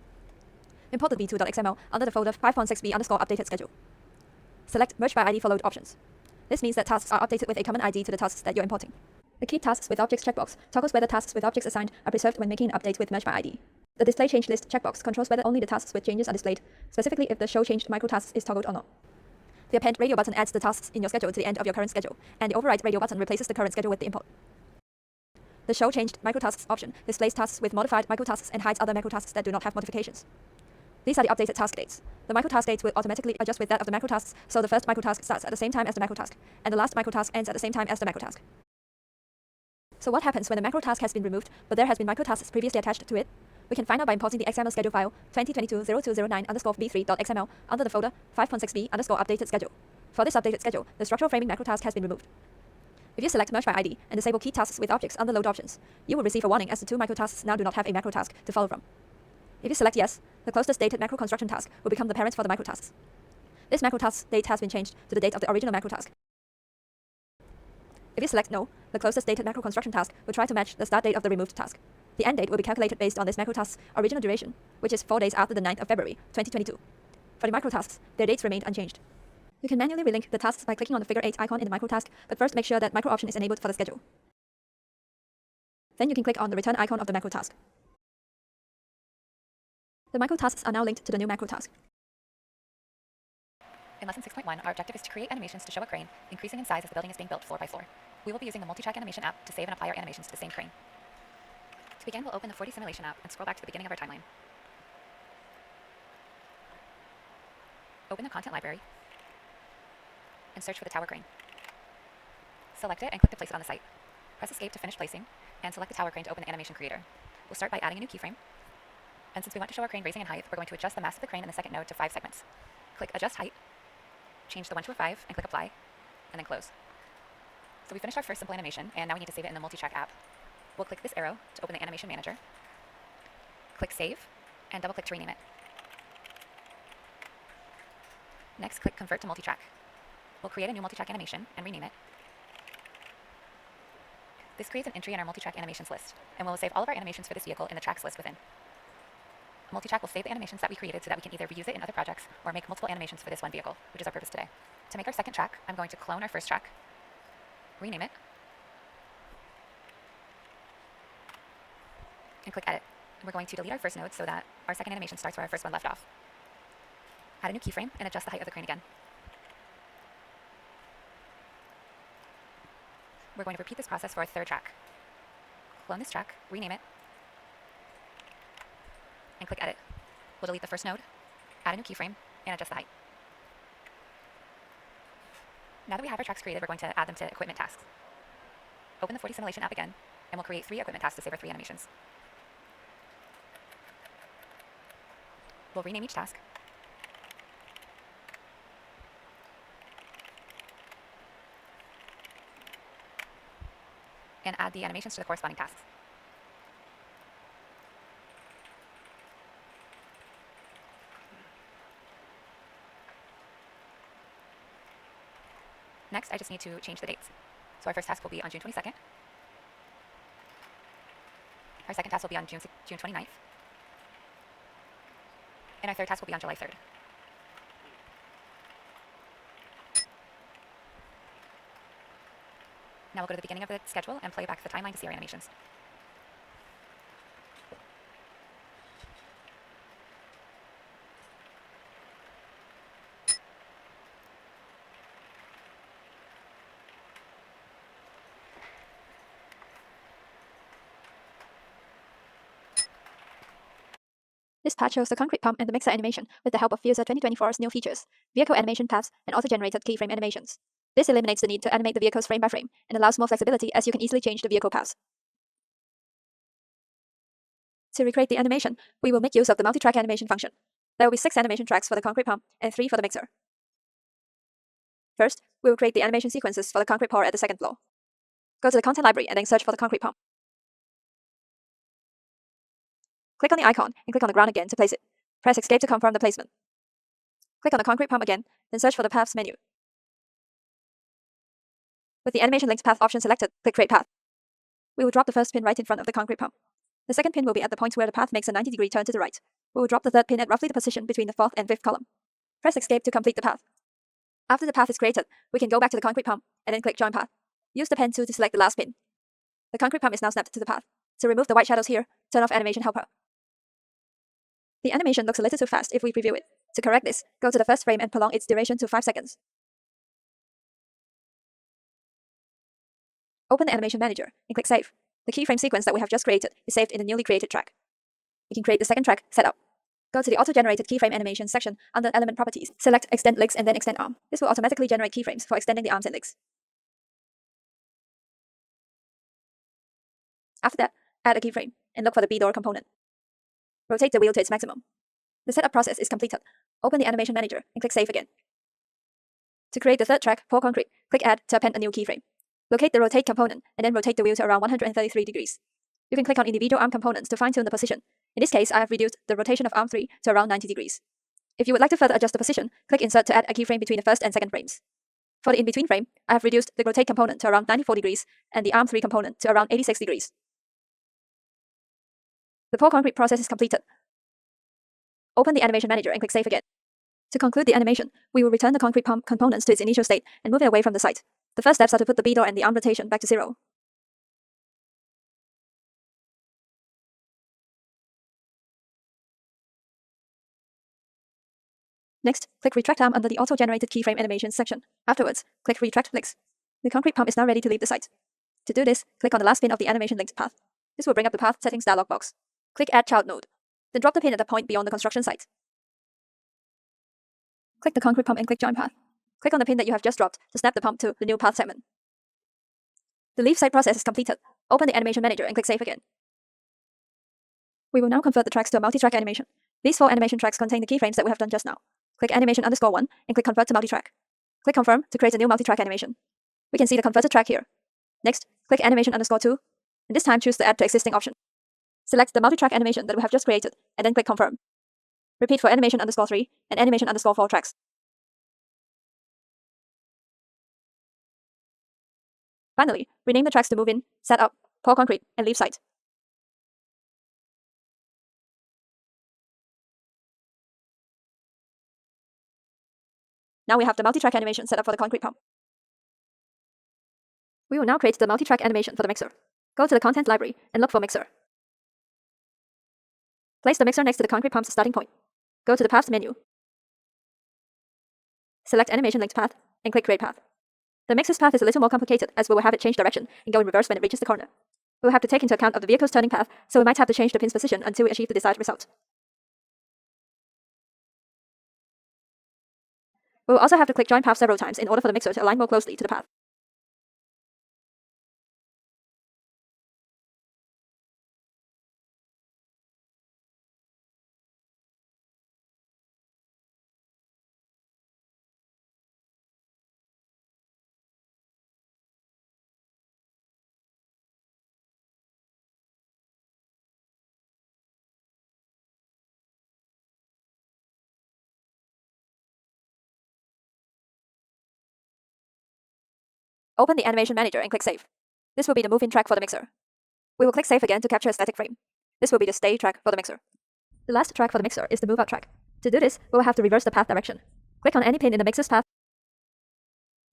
S1: Import the v2.xml under the folder 5.6v_updated schedule. Select Merge by ID followed options. This means that tasks are updated with a common ID to the tasks that you're importing. The Keep Tasks with Objects checkbox toggles whether tasks with objects assigned are preserved when making an update with Merge by ID. The Display Change List checkbox controls whether only the tasks with changes are displayed, specifically if the Show Changed Microtasks is toggled or not. The Append Radio button adds the tasks in your schedule to the end of your current schedule, and the Override Radio button replaces the current schedule with the import. The Show Changed Microtasks option displays tasks with modified microtasks and hides other microtasks that do not have modifications. These are the updated task dates. The microtask dates will automatically adjust with that of the macrotasks, so the first microtask starts at the same time as the macrotask, and the last microtask ends at the same time as the macrotask. So what happens when a macrotask has been removed, but there has been microtasks previously attached to it? We can find out by importing the XML schedule file 2022-0209_b3.xml under the folder 5.6b_updated schedule. For this updated schedule, the structural framing macrotask has been removed. If you select Merge by ID and disable key tasks with objects under Load Options, you will receive a warning as the two microtasks now do not have a macrotask to follow from. If you select Yes, the closest dated macro construction task will become the parent for the macrotasks. This macrotask date has been changed to the date of the original macrotask. If you select No, the closest dated macro construction task will try to match the start date of the removed task. The end date will be calculated based on this macrotask's original duration, which is 4 days after the 9th of February, 2022. For the microtasks, their dates remained unchanged. You can manually relink the tasks by clicking on the figure 8 icon in the microtask, but first make sure that micro option is enabled for the schedule. Then you can click on the return icon of the macrotask. The microtasks are now linked to the new macrotask.
S2: In Lesson 6.1, our objective is to create animations to show a crane, increasing in size as the building is being built floor by floor. We will be using the multi-track animation app to save and apply our animations to the same crane. To begin, we'll open the 4D simulation app and scroll back to the beginning of our timeline. Open the content library and search for the tower crane. Select it and click to place it on the site. Press Escape to finish placing, and select the tower crane to open the animation creator. We'll start by adding a new keyframe. And since we want to show our crane raising in height, we're going to adjust the mass of the crane in the second node to 5 segments. Click Adjust Height, change the 1 to a 5, and click Apply, and then Close. So we finished our first simple animation, and now we need to save it in the multi-track app. We'll click this arrow to open the animation manager. Click Save, and double-click to rename it. Next, click Convert to multi-track. We'll create a new multi-track animation and rename it. This creates an entry in our multi-track animations list, and we'll save all of our animations for this vehicle in the tracks list within. Multi-track will save the animations that we created so that we can either reuse it in other projects or make multiple animations for this one vehicle, which is our purpose today. To make our second track, I'm going to clone our first track, rename it, and click Edit. We're going to delete our first node so that our second animation starts where our first one left off. Add a new keyframe and adjust the height of the crane again. We're going to repeat this process for our third track. Clone this track, rename it, and click Edit. We'll delete the first node, add a new keyframe, and adjust the height. Now that we have our tracks created, we're going to add them to equipment tasks. Open the 4D simulation app again, and we'll create 3 equipment tasks to save our 3 animations. We'll rename each task, and add the animations to the corresponding tasks. Next, I just need to change the dates. So our first task will be on June 22nd. Our second task will be on June 29th. And our third task will be on July 3rd. Now we'll go to the beginning of the schedule and play back the timeline to see our animations.
S1: This part shows the concrete pump and the mixer animation with the help of Fuzor 2024's new features, vehicle animation paths, and auto-generated keyframe animations. This eliminates the need to animate the vehicles frame by frame and allows more flexibility as you can easily change the vehicle paths. To recreate the animation, we will make use of the multi-track animation function. There will be 6 animation tracks for the concrete pump and 3 for the mixer. First, we will create the animation sequences for the concrete pour at the second floor. Go to the content library and then search for the concrete pump. Click on the icon and click on the ground again to place it. Press Escape to confirm the placement. Click on the concrete pump again, then search for the Paths menu. With the Animation Linked Path option selected, click Create Path. We will drop the first pin right in front of the concrete pump. The second pin will be at the point where the path makes a 90-degree turn to the right. We will drop the third pin at roughly the position between the 4th and 5th column. Press Escape to complete the path. After the path is created, we can go back to the concrete pump and then click Join Path. Use the pen tool to select the last pin. The concrete pump is now snapped to the path. To remove the white shadows here, turn off Animation Helper. The animation looks a little too fast if we preview it. To correct this, go to the first frame and prolong its duration to 5 seconds. Open the Animation Manager and click Save. The keyframe sequence that we have just created is saved in the newly created track. We can create the second track, Setup. Go to the Auto-Generated Keyframe Animation section under Element Properties. Select Extend Legs and then Extend Arm. This will automatically generate keyframes for extending the arms and legs. After that, add a keyframe and look for the B-door component. Rotate the wheel to its maximum. The setup process is completed. Open the Animation Manager and click Save again. To create the third track, Pour Concrete, click Add to append a new keyframe. Locate the Rotate component and then rotate the wheel to around 133 degrees. You can click on individual arm components to fine-tune the position. In this case, I have reduced the rotation of arm 3 to around 90 degrees. If you would like to further adjust the position, click Insert to add a keyframe between the first and second frames. For the in-between frame, I have reduced the Rotate component to around 94 degrees and the arm 3 component to around 86 degrees. The Pour Concrete process is completed. Open the Animation Manager and click Save again. To conclude the animation, we will return the concrete pump components to its initial state and move it away from the site. The first steps are to put the B-door and the arm rotation back to 0. Next, click Retract Arm under the Auto-Generated Keyframe Animation section. Afterwards, click Retract Legs. The concrete pump is now ready to leave the site. To do this, click on the last pin of the animation linked path. This will bring up the Path Settings dialog box. Click Add Child Node. Then drop the pin at the point beyond the construction site. Click the concrete pump and click Join Path. Click on the pin that you have just dropped to snap the pump to the new path segment. The leave site process is completed. Open the Animation Manager and click Save again. We will now convert the tracks to a multi-track animation. These 4 animation tracks contain the keyframes that we have done just now. Click Animation_1 and click Convert to Multi-Track. Click Confirm to create a new multi-track animation. We can see the converted track here. Next, click Animation_2, and this time choose the Add to Existing option. Select the multi-track animation that we have just created, and then click Confirm. Repeat for Animation_3 and Animation_4 tracks. Finally, rename the tracks to Move In, Set Up, Pour Concrete, and Leave Site. Now we have the multi-track animation set up for the concrete pump. We will now create the multi-track animation for the mixer. Go to the Content library and look for Mixer. Place the mixer next to the concrete pump's starting point. Go to the Paths menu. Select Animation Linked Path and click Create Path. The mixer's path is a little more complicated as we will have it change direction and go in reverse when it reaches the corner. We will have to take into account of the vehicle's turning path, so we might have to change the pin's position until we achieve the desired result. We will also have to click Join Path several times in order for the mixer to align more closely to the path. Open the Animation Manager and click Save. This will be the move-in track for the mixer. We will click Save again to capture a static frame. This will be the stay track for the mixer. The last track for the mixer is the move out track. To do this, we will have to reverse the path direction. Click on any pin in the mixer's path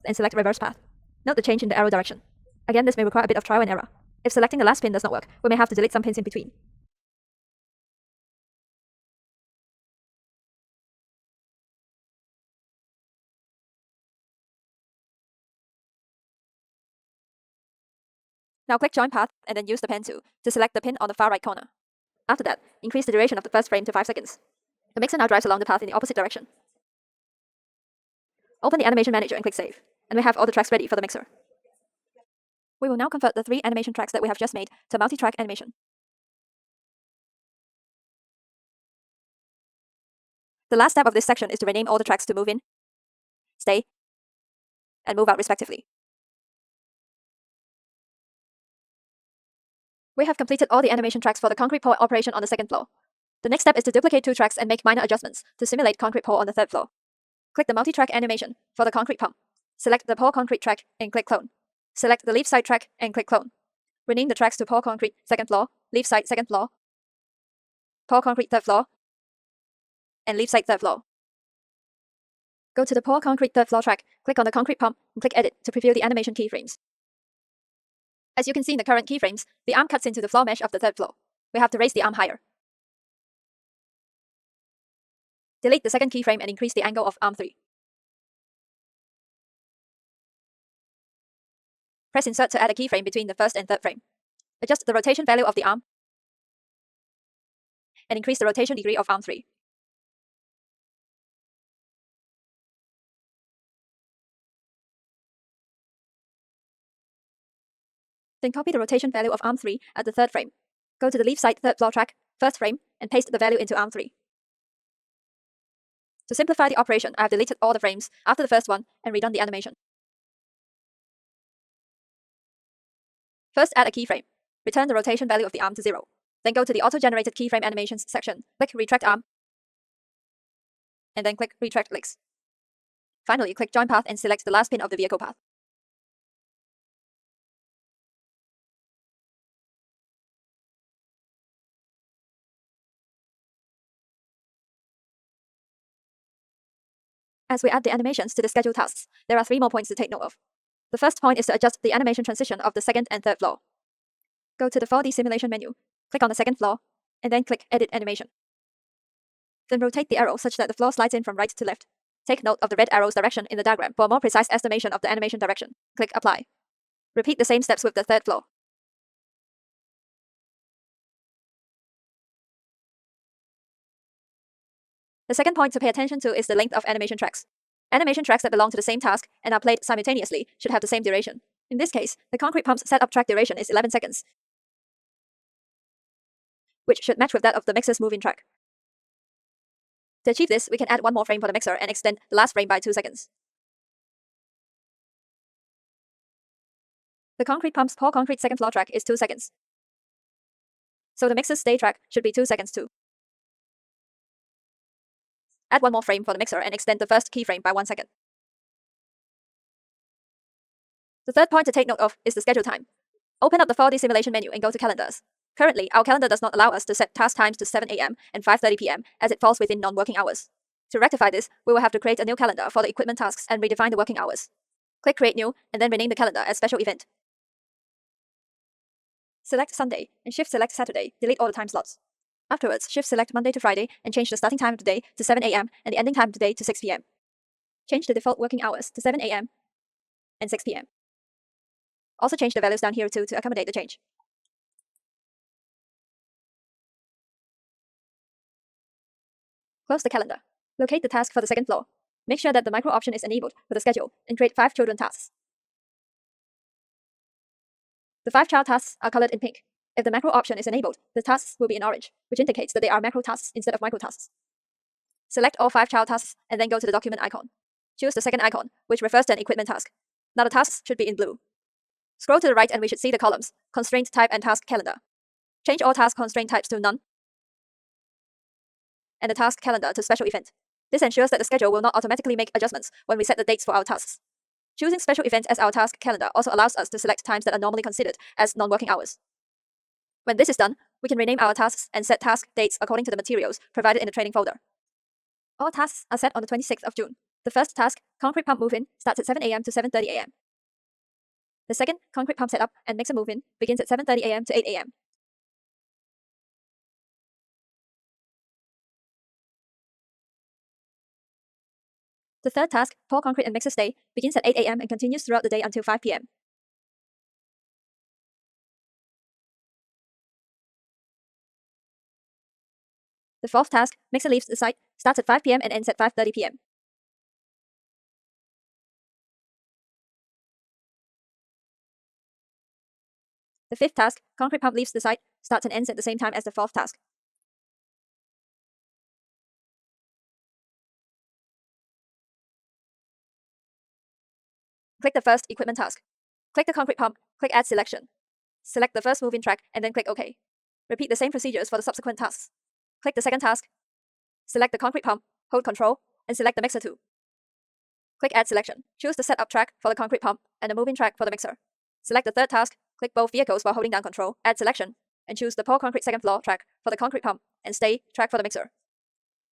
S1: and select Reverse Path. Note the change in the arrow direction. Again, this may require a bit of trial and error. If selecting the last pin does not work, we may have to delete some pins in between. Now click Join Path and then use the Pen tool to select the pin on the far right corner. After that, increase the duration of the first frame to 5 seconds. The mixer now drives along the path in the opposite direction. Open the Animation Manager and click Save, and we have all the tracks ready for the mixer. We will now convert the 3 animation tracks that we have just made to multi-track animation. The last step of this section is to rename all the tracks to Move In, Stay, and Move Out respectively. We have completed all the animation tracks for the concrete pour operation on the second floor. The next step is to duplicate 2 tracks and make minor adjustments to simulate concrete pour on the third floor. Click the multi-track animation for the concrete pump. Select the Pour Concrete track and click Clone. Select the Leave Site track and click Clone. Rename the tracks to Pour Concrete second floor, Leave Site second floor, Pour Concrete third floor, and Leave Site third floor. Go to the Pour Concrete third floor track, click on the concrete pump, and click Edit to preview the animation keyframes. As you can see in the current keyframes, the arm cuts into the floor mesh of the third floor. We have to raise the arm higher. Delete the second keyframe and increase the angle of arm 3. Press Insert to add a keyframe between the first and third frame. Adjust the rotation value of the arm and increase the rotation degree of arm 3. Then copy the rotation value of arm 3 at the third frame. Go to the left side third floor track, first frame, and paste the value into arm 3. To simplify the operation, I have deleted all the frames after the first one and redone the animation. First, add a keyframe. Return the rotation value of the arm to 0. Then go to the Auto-Generated Keyframe Animations section, click Retract Arm, and then click Retract Legs. Finally, click Join Path and select the last pin of the vehicle path. As we add the animations to the scheduled tasks, there are 3 more points to take note of. The first point is to adjust the animation transition of the second and third floor. Go to the 4D simulation menu, click on the second floor, and then click Edit Animation. Then rotate the arrow such that the floor slides in from right to left. Take note of the red arrow's direction in the diagram for a more precise estimation of the animation direction. Click Apply. Repeat the same steps with the third floor. The second point to pay attention to is the length of animation tracks. Animation tracks that belong to the same task and are played simultaneously should have the same duration. In this case, the concrete pump's setup track duration is 11 seconds, which should match with that of the mixer's move-in track. To achieve this, we can add 1 more frame for the mixer and extend the last frame by 2 seconds. The concrete pump's pour concrete second floor track is 2 seconds, so the mixer's stay track should be 2 seconds too. Add 1 more frame for the mixer and extend the first keyframe by 1 second. The third point to take note of is the schedule time. Open up the 4D simulation menu and go to Calendars. Currently, our calendar does not allow us to set task times to 7 AM and 5:30 PM as it falls within non-working hours. To rectify this, we will have to create a new calendar for the equipment tasks and redefine the working hours. Click Create New and then rename the calendar as Special Event. Select Sunday and Shift Select Saturday, delete all the time slots. Afterwards, Shift Select Monday to Friday and change the starting time of the day to 7 AM and the ending time of the day to 6 PM. Change the default working hours to 7 AM and 6 PM. Also change the values down here too to accommodate the change. Close the calendar. Locate the task for the second floor. Make sure that the micro option is enabled for the schedule and create 5 children tasks. The 5 child tasks are colored in pink. If the macro option is enabled, the tasks will be in orange, which indicates that they are macro tasks instead of micro tasks. Select all 5 child tasks and then go to the document icon. Choose the second icon, which refers to an equipment task. Now the tasks should be in blue. Scroll to the right and we should see the columns, Constraint Type and Task Calendar. Change all task constraint types to None and the task calendar to Special Event. This ensures that the schedule will not automatically make adjustments when we set the dates for our tasks. Choosing Special Event as our task calendar also allows us to select times that are normally considered as non-working hours. When this is done, we can rename our tasks and set task dates according to the materials provided in the training folder. All tasks are set on the 26th of June. The first task, concrete pump move-in, starts at 7 AM to 7:30 AM. The second, concrete pump setup and mixer move-in, begins at 7:30 AM to 8 AM. The third task, pour concrete and mixer stay, begins at 8 AM and continues throughout the day until 5 PM. The fourth task, mixer leaves the site, starts at 5 PM and ends at 5:30 PM. The fifth task, concrete pump leaves the site, starts and ends at the same time as the fourth task. Click the first equipment task. Click the concrete pump, click Add Selection. Select the first move-in track and then click OK. Repeat the same procedures for the subsequent tasks. Click the second task. Select the concrete pump, hold Control, and select the mixer too. Click Add Selection. Choose the setup track for the concrete pump and the moving track for the mixer. Select the third task, click both vehicles while holding down Control, Add Selection, and choose the pour concrete second floor track for the concrete pump and stay track for the mixer.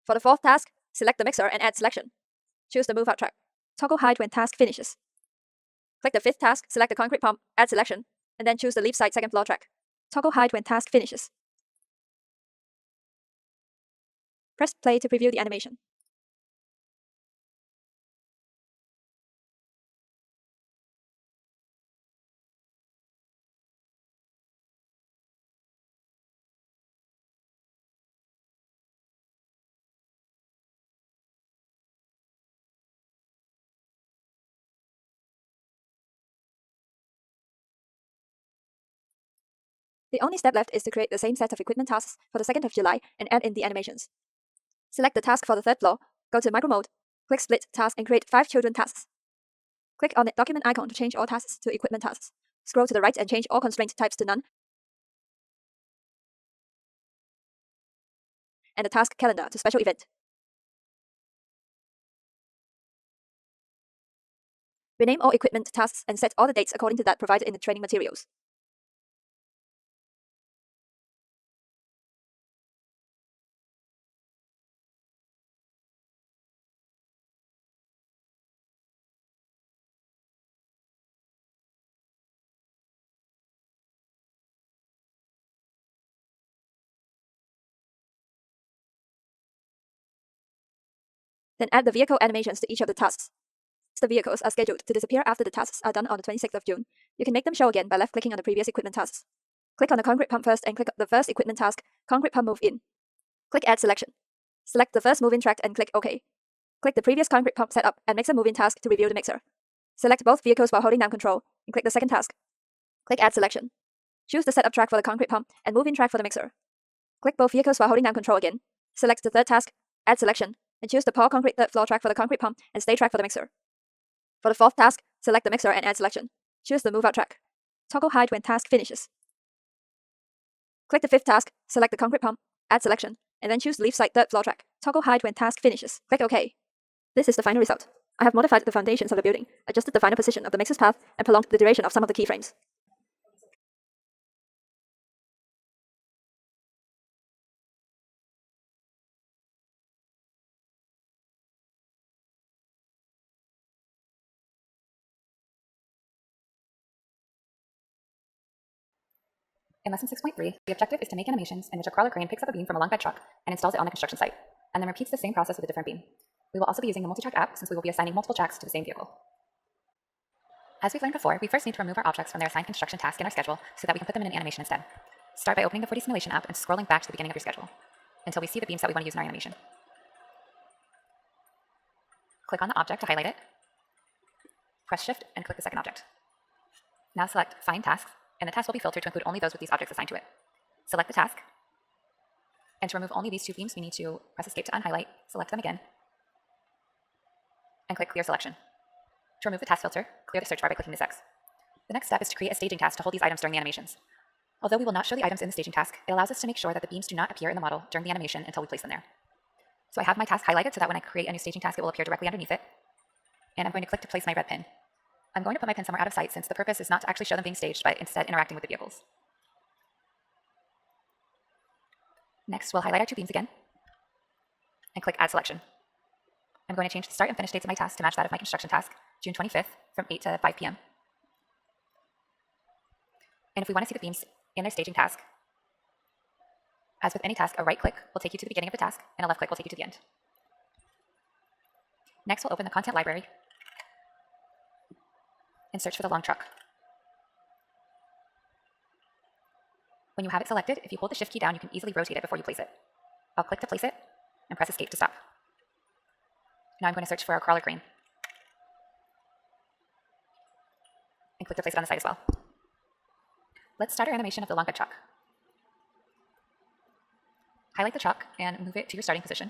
S1: For the fourth task, select the mixer and add selection. Choose the move out track. Toggle hide when task finishes. Click the fifth task, select the concrete pump, add selection, and then choose the leaf side second floor track. Toggle hide when task finishes. Press play to preview the animation. The only step left is to create the same set of equipment tasks for the 2nd of July and add in the animations. Select the task for the 3rd floor, go to Micro Mode, click Split Task and create 5 children tasks. Click on the document icon to change all tasks to equipment tasks. Scroll to the right and change all constraint types to none, and the task calendar to special event. Rename all equipment tasks and set all the dates according to that provided in the training materials. Then add the vehicle animations to each of the tasks. The vehicles are scheduled to disappear after the tasks are done on the 26th of June. You can make them show again by left-clicking on the previous equipment tasks. Click on the concrete pump first and click the first equipment task, concrete pump move in. Click Add Selection. Select the first move-in track and click OK. Click the previous concrete pump setup and mixer move-in task to review the mixer. Select both vehicles while holding down Control and click the second task. Click Add Selection. Choose the setup track for the concrete pump and move-in track for the mixer. Click both vehicles while holding down Control again. Select the third task, Add Selection, and choose the Paul Concrete 3rd floor track for the concrete pump and stay track for the mixer. For the 4th task, select the mixer and add selection. Choose the move out track. Toggle hide when task finishes. Click the 5th task, select the concrete pump, add selection, and then choose leave site 3rd floor track. Toggle hide when task finishes. Click OK. This is the final result. I have modified the foundations of the building, adjusted the final position of the mixer's path, and prolonged the duration of some of the keyframes.
S2: In lesson 6.3, the objective is to make animations in which a crawler crane picks up a beam from a long bed truck and installs it on the construction site, and then repeats the same process with a different beam. We will also be using the multi-track app since we will be assigning multiple tracks to the same vehicle. As we've learned before, we first need to remove our objects from their assigned construction task in our schedule so that we can put them in an animation instead. Start by opening the 4D simulation app and scrolling back to the beginning of your schedule until we see the beams that we want to use in our animation. Click on the object to highlight it, press Shift, and click the second object. Now select Find Tasks, and the task will be filtered to include only those with these objects assigned to it. Select the task, and to remove only these 2 beams, we need to press Escape to unhighlight, select them again, and click Clear Selection. To remove the task filter, clear the search bar by clicking this X. The next step is to create a staging task to hold these items during the animations. Although we will not show the items in the staging task, it allows us to make sure that the beams do not appear in the model during the animation until we place them there. So I have my task highlighted so that when I create a new staging task, it will appear directly underneath it, and I'm going to click to place my red pin. I'm going to put my pin somewhere out of sight since the purpose is not to actually show them being staged, but instead interacting with the vehicles. Next, we'll highlight our 2 beams again and click Add Selection. I'm going to change the start and finish dates of my task to match that of my construction task, June 25th, from 8 to 5 p.m. And if we want to see the beams in their staging task, as with any task, a right click will take you to the beginning of the task, and a left click will take you to the end. Next, we'll open the content library and search for the long truck. When you have it selected, if you hold the Shift key down, you can easily rotate it before you place it. I'll click to place it and press Escape to stop. Now I'm going to search for our crawler crane and click to place it on the side as well. Let's start our animation of the long bed truck. Highlight the truck and move it to your starting position.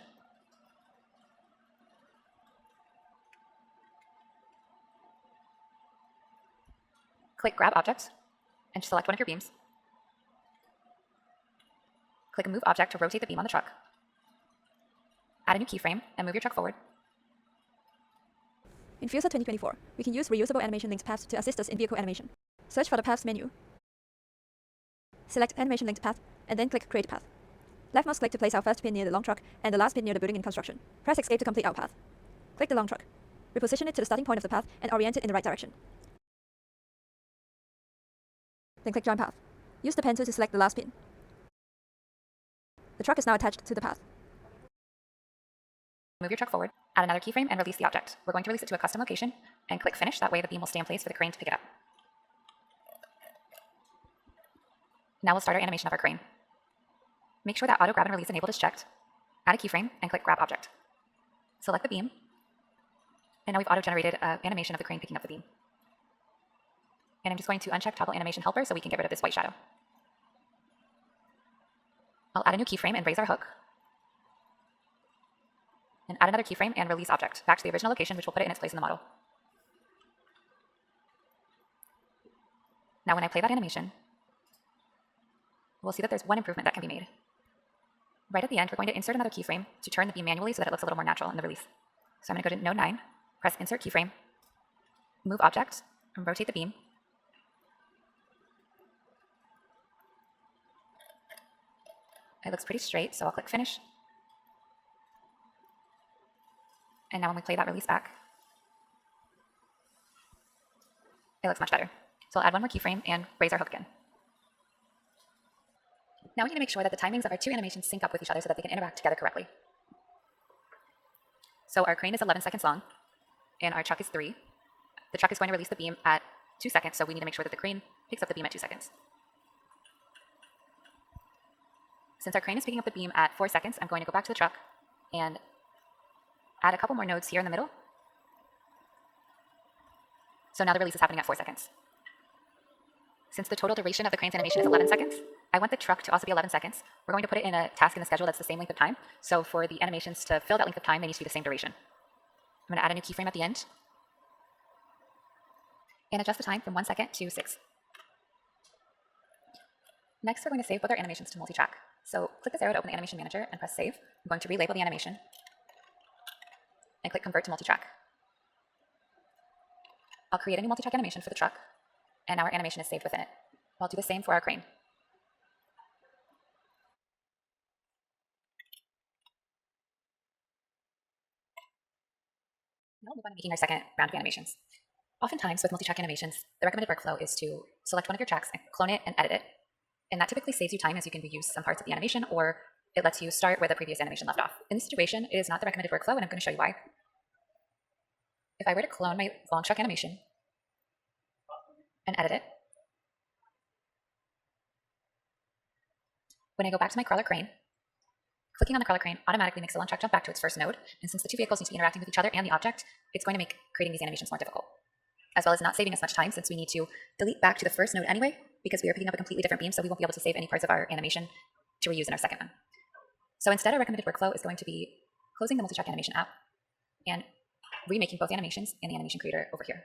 S2: Click Grab Object and select one of your beams. Click Move Object to rotate the beam on the truck. Add a new keyframe and move your truck forward.
S1: In Fuzor 2024, we can use reusable animation linked paths to assist us in vehicle animation. Search for the Paths menu. Select Animation Linked Path, and then click Create Path. Left mouse click to place our first pin near the long truck and the last pin near the building in construction. Press Escape to complete our path. Click the long truck. Reposition it to the starting point of the path and orient it in the right direction. Then click Join Path. Use the pen tool to select the last pin. The truck is now attached to the path.
S2: Move your truck forward, add another keyframe, and release the object. We're going to release it to a custom location and click Finish. That way the beam will stay in place for the crane to pick it up. Now we'll start our animation of our crane. Make sure that Auto Grab and Release Enabled is checked. Add a keyframe and click Grab Object. Select the beam, and now we've auto-generated an animation of the crane picking up the beam. And I'm just going to uncheck Toggle Animation Helper so we can get rid of this white shadow. I'll add a new keyframe and raise our hook. And add another keyframe and release object back to the original location, which will put it in its place in the model. Now when I play that animation, we'll see that there's one improvement that can be made. Right at the end, we're going to insert another keyframe to turn the beam manually so that it looks a little more natural in the release. So I'm going to go to node 9, press insert keyframe, move object, and rotate the beam. It looks pretty straight, so I'll click finish. And now when we play that release back, it looks much better. So I'll add one more keyframe and raise our hook again. Now we need to make sure that the timings of our two animations sync up with each other so that they can interact together correctly. So our crane is 11 seconds long, and our chuck is 3. The chuck is going to release the beam at 2 seconds, so we need to make sure that the crane picks up the beam at 2 seconds. Since our crane is picking up the beam at 4 seconds, I'm going to go back to the truck and add a couple more nodes here in the middle. So now the release is happening at 4 seconds. Since the total duration of the crane's animation is 11 seconds, I want the truck to also be 11 seconds. We're going to put it in a task in the schedule that's the same length of time. So for the animations to fill that length of time, they need to be the same duration. I'm going to add a new keyframe at the end and adjust the time from 1 second to 6. Next, we're going to save both our animations to multi-track. So click this arrow to open the animation manager and press save. I'm going to relabel the animation and click convert to multi-track. I'll create a new multi-track animation for the truck, and now our animation is saved within it. I'll do the same for our crane. Now we'll move on to making our second round of animations. Oftentimes with multi-track animations, the recommended workflow is to select one of your tracks and clone it and edit it. And that typically saves you time as you can reuse some parts of the animation, or it lets you start where the previous animation left off. In this situation, it is not the recommended workflow, and I'm going to show you why. If I were to clone my long truck animation and edit it, when I go back to my crawler crane, clicking on the crawler crane automatically makes the long truck jump back to its first node, and since the two vehicles need to be interacting with each other and the object, it's going to make creating these animations more difficult, as well as not saving us much time since we need to delete back to the first node anyway, because we are picking up a completely different beam, so we won't be able to save any parts of our animation to reuse in our second one. So instead, our recommended workflow is going to be closing the multi-track animation app and remaking both animations in the animation creator over here.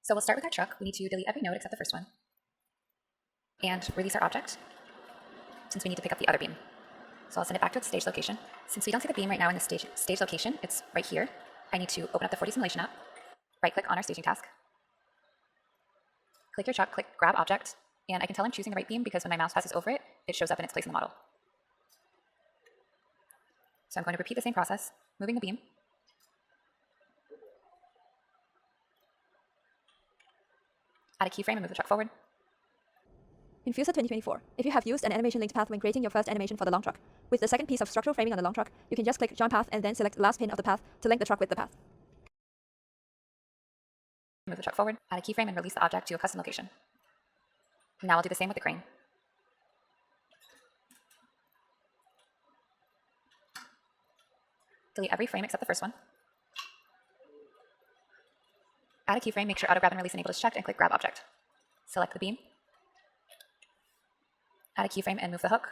S2: So we'll start with our truck. We need to delete every node except the first one and release our object since we need to pick up the other beam. So I'll send it back to its stage location. Since we don't see the beam right now in the stage location, it's right here. I need to open up the 4D simulation app, right-click on our staging task, click your truck, click grab object, and I can tell I'm choosing the right beam because when my mouse passes over it, it shows up in its place in the model. So I'm going to repeat the same process, moving the beam, add a keyframe and move the truck forward.
S1: In Fuzor 2024, if you have used an animation linked path when creating your first animation for the long truck, with the second piece of structural framing on the long truck, you can just click join path and then select the last pin of the path to link the truck with the path.
S2: Move the truck forward, add a keyframe and release the object to a custom location. Now I'll do the same with the crane. Delete every frame except the first one. Add a keyframe, make sure auto grab and release enable is checked, and click grab object. Select the beam. Add a keyframe and move the hook.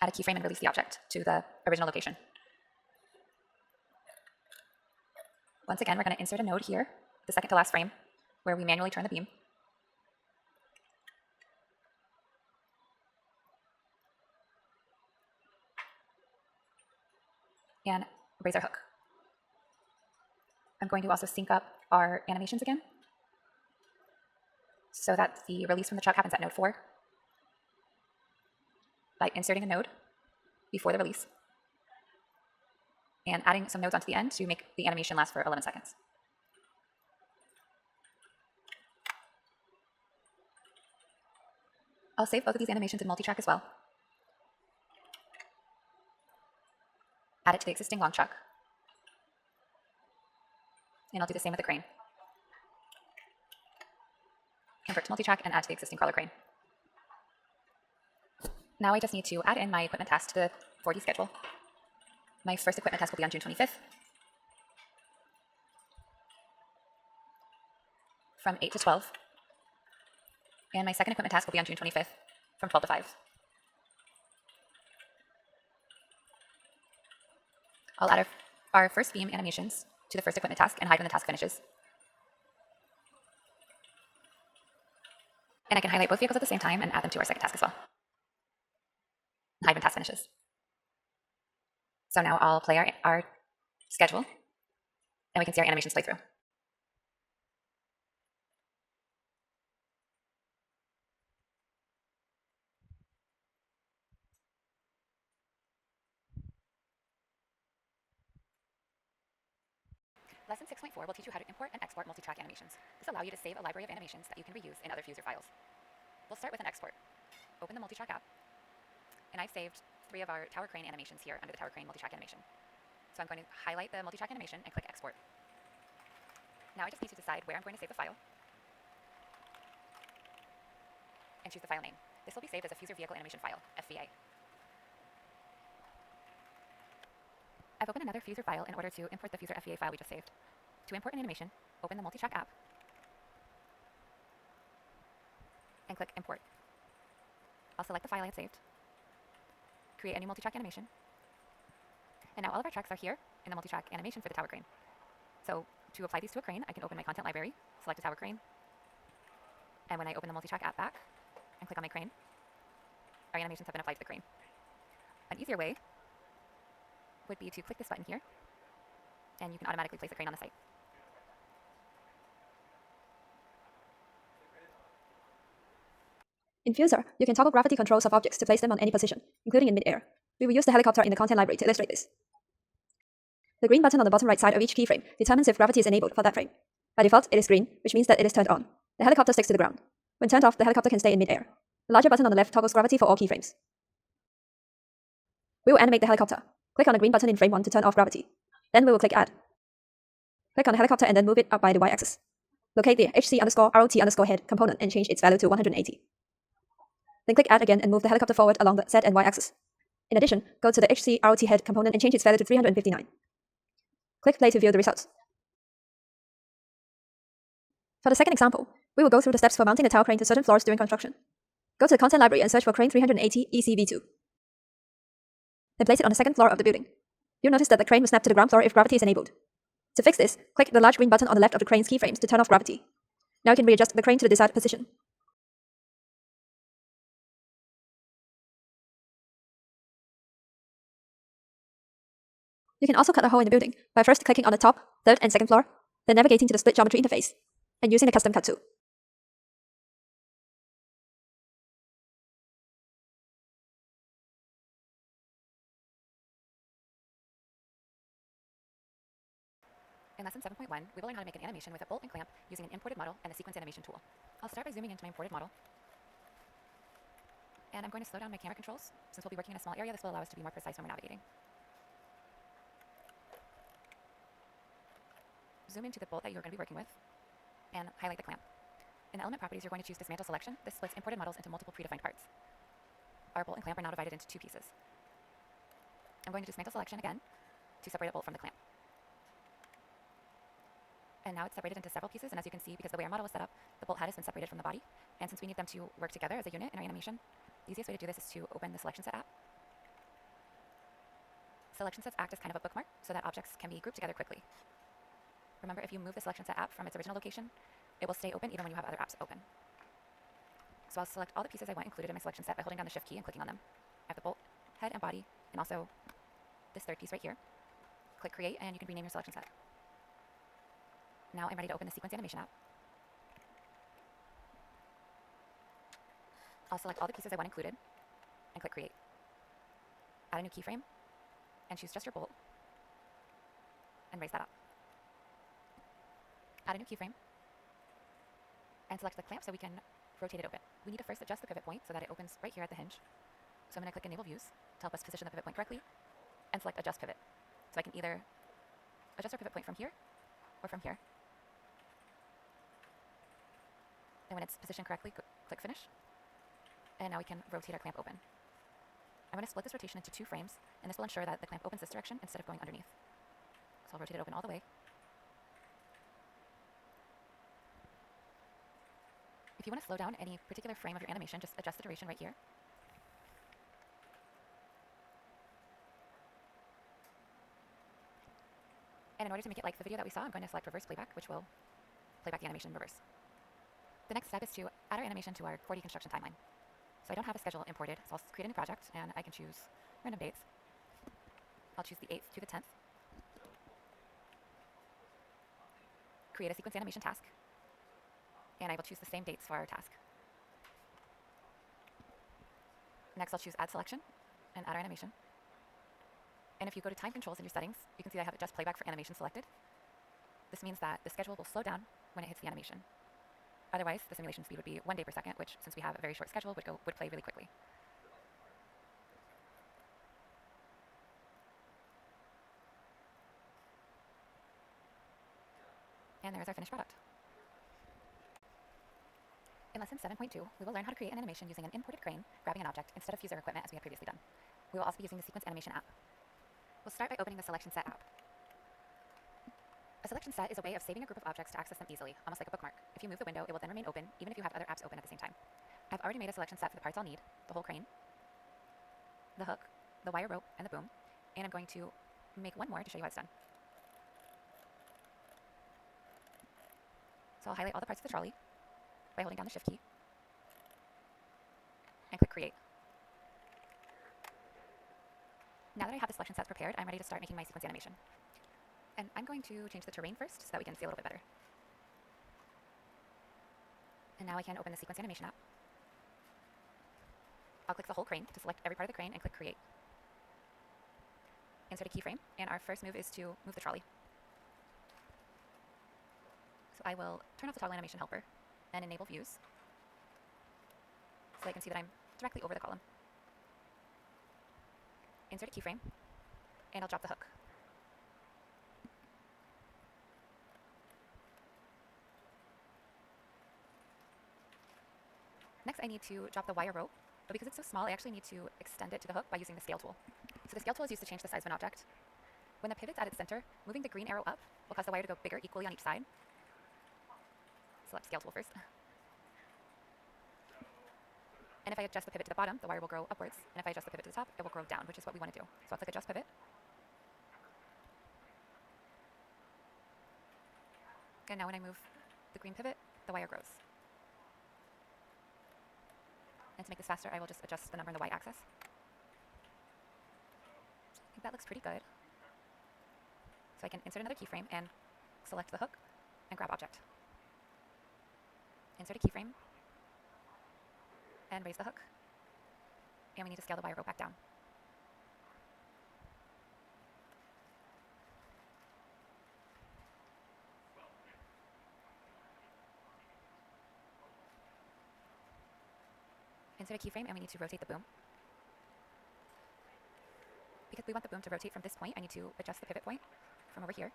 S2: Add a keyframe and release the object to the original location. Once again, we're going to insert a node here, the second to last frame, where we manually turn the beam. And raise our hook. I'm going to also sync up our animations again so that the release from the truck happens at node 4 by inserting a node before the release and adding some nodes onto the end to make the animation last for 11 seconds. I'll save both of these animations in multi-track as well. Add it to the existing long truck. And I'll do the same with the crane. Convert to multi-track and add to the existing crawler crane. Now I just need to add in my equipment task to the 4D schedule. My first equipment task will be on June 25th from 8 to 12. And my second equipment task will be on June 25th from 12 to 5. I'll add our first beam animations to the first equipment task and hide when the task finishes. And I can highlight both vehicles at the same time and add them to our second task as well. Hide when task finishes. So now I'll play our schedule, and we can see our animations play through. Lesson 6.4 will teach you how to import and export multi-track animations. This will allow you to save a library of animations that you can reuse in other Fuzor files. We'll start with an export. Open the multi-track app, and I've saved 3 of our tower crane animations here under the tower crane multi-track animation. So I'm going to highlight the multi-track animation and click export. Now I just need to decide where I'm going to save the file and choose the file name. This will be saved as a Fuzor vehicle animation file, FVA. I've opened another Fuzor file in order to import the Fuzor FVA file we just saved. To import an animation, open the multi-track app and click import. I'll select the file I have saved, create a new multi-track animation, and now all of our tracks are here in the multi-track animation for the tower crane. So to apply these to a crane, I can open my content library, select a tower crane, and when I open the multi-track app back and click on my crane, our animations have been applied to the crane. An easier way would be to click this button here, and you can automatically place the crane on the site.
S1: In Fuzor, you can toggle gravity controls of objects to place them on any position, including in mid-air. We will use the helicopter in the content library to illustrate this. The green button on the bottom right side of each keyframe determines if gravity is enabled for that frame. By default, it is green, which means that it is turned on. The helicopter sticks to the ground. When turned off, the helicopter can stay in mid-air. The larger button on the left toggles gravity for all keyframes. We will animate the helicopter. Click on the green button in frame 1 to turn off gravity. Then we will click Add. Click on the helicopter and then move it up by the Y-axis. Locate the HC_ROT_head component and change its value to 180. Then click Add again and move the helicopter forward along the Z and Y axis. In addition, go to the HC_ROT head component and change its value to 359. Click Play to view the results. For the second example, we will go through the steps for mounting the tower crane to certain floors during construction. Go to the content library and search for crane 380 ECV2. Then place it on the second floor of the building. You'll notice that the crane will snap to the ground floor if gravity is enabled. To fix this, click the large green button on the left of the crane's keyframes to turn off gravity. Now you can readjust the crane to the desired position. You can also cut a hole in the building by first clicking on the top, third, and second floor, then navigating to the split geometry interface, and using the custom cut tool.
S2: In lesson 7.1, we will learn how to make an animation with a bolt and clamp using an imported model and the sequence animation tool. I'll start by zooming into my imported model. And I'm going to slow down my camera controls. Since we'll be working in a small area, this will allow us to be more precise when we're navigating. Zoom into the bolt that you're going to be working with, and highlight the clamp. In the element properties, you're going to choose Dismantle Selection. This splits imported models into multiple predefined parts. Our bolt and clamp are now divided into 2 pieces. I'm going to Dismantle Selection again to separate the bolt from the clamp. And now it's separated into several pieces, and as you can see, because the way our model is set up, the bolt head has been separated from the body. And since we need them to work together as a unit in our animation, the easiest way to do this is to open the Selection Set app. Selection sets act as kind of a bookmark so that objects can be grouped together quickly. Remember, if you move the Selection Set app from its original location, it will stay open even when you have other apps open. So I'll select all the pieces I want included in my selection set by holding down the Shift key and clicking on them. I have the bolt, head, and body, and also this third piece right here. Click Create, and you can rename your selection set. Now I'm ready to open the Sequence Animation app. I'll select all the pieces I want included and click Create. Add a new keyframe and choose just your bolt and raise that up. Add a new keyframe and select the clamp so we can rotate it open. We need to first adjust the pivot point so that it opens right here at the hinge. So I'm going to click Enable Views to help us position the pivot point correctly and select Adjust Pivot. So I can either adjust our pivot point from here or from here. And when it's positioned correctly, click Finish. And now we can rotate our clamp open. I'm going to split this rotation into 2 frames, and this will ensure that the clamp opens this direction instead of going underneath. So I'll rotate it open all the way. If you want to slow down any particular frame of your animation, just adjust the duration right here. And in order to make it like the video that we saw, I'm going to select reverse playback, which will play back the animation in reverse. The next step is to add our animation to our 4D construction timeline. So I don't have a schedule imported, so I'll create a new project, and I can choose random dates. I'll choose the 8th to the 10th. Create a sequence animation task, and I will choose the same dates for our task. Next, I'll choose Add Selection and add our animation. And if you go to time controls in your settings, you can see I have Adjust Playback for animation selected. This means that the schedule will slow down when it hits the animation. Otherwise, the simulation speed would be 1 day per second, which, since we have a very short schedule, would play really quickly. And there's our finished product. In lesson 7.2, we will learn how to create an animation using an imported crane grabbing an object instead of Fuzor equipment as we had previously done. We will also be using the Sequence Animation app. We'll start by opening the Selection Set app. A selection set is a way of saving a group of objects to access them easily, almost like a bookmark. If you move the window, it will then remain open, even if you have other apps open at the same time. I've already made a selection set for the parts I'll need: the whole crane, the hook, the wire rope, and the boom, and I'm going to make one more to show you how it's done. So I'll highlight all the parts of the trolley by holding down the Shift key and click Create. Now that I have the selection sets prepared, I'm ready to start making my sequence animation. And I'm going to change the terrain first so that we can see a little bit better. And now I can open the Sequence Animation app. I'll click the whole crane to select every part of the crane and click Create. Insert a keyframe, and our first move is to move the trolley. So I will turn off the toggle animation helper and enable views so I can see that I'm directly over the column. Insert a keyframe, and I'll drop the hook. Next, I need to drop the wire rope, but because it's so small, I actually need to extend it to the hook by using the scale tool. So the scale tool is used to change the size of an object. When the pivot's at its center, moving the green arrow up will cause the wire to go bigger equally on each side. Select scale tool first. And if I adjust the pivot to the bottom, the wire will grow upwards. And if I adjust the pivot to the top, it will grow down, which is what we want to do. So I'll click Adjust Pivot. And now when I move the green pivot, the wire grows. And to make this faster, I will just adjust the number on the y-axis. I think that looks pretty good. So I can insert another keyframe and select the hook and grab object. Insert a keyframe and raise the hook. And we need to scale the wire rope back down. Insert a keyframe, and we need to rotate the boom. Because we want the boom to rotate from this point, I need to adjust the pivot point from over here.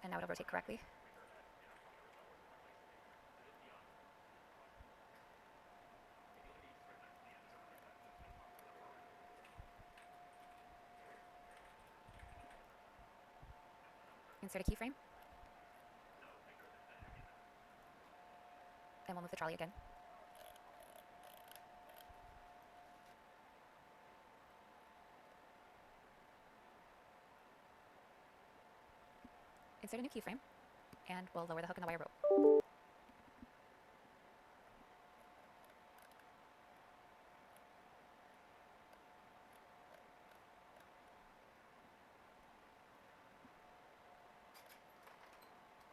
S2: And now it'll rotate correctly. Insert a keyframe. And we'll move the trolley again. Insert a new keyframe, and we'll lower the hook and the wire rope.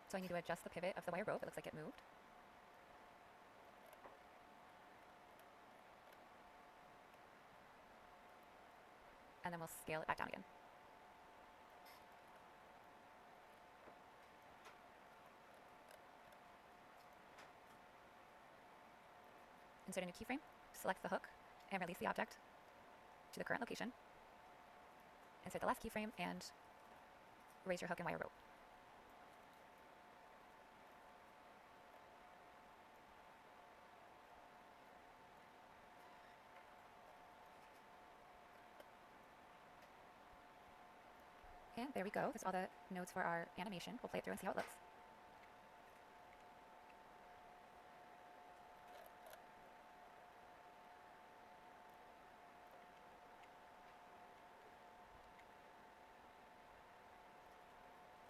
S2: So I need to adjust the pivot of the wire rope. It looks like it moved. And then we'll scale it back down again. Insert a new keyframe, select the hook, and release the object to the current location. Insert the last keyframe and raise your hook and wire rope. And there we go. There's all the nodes for our animation. We'll play it through and see how it looks.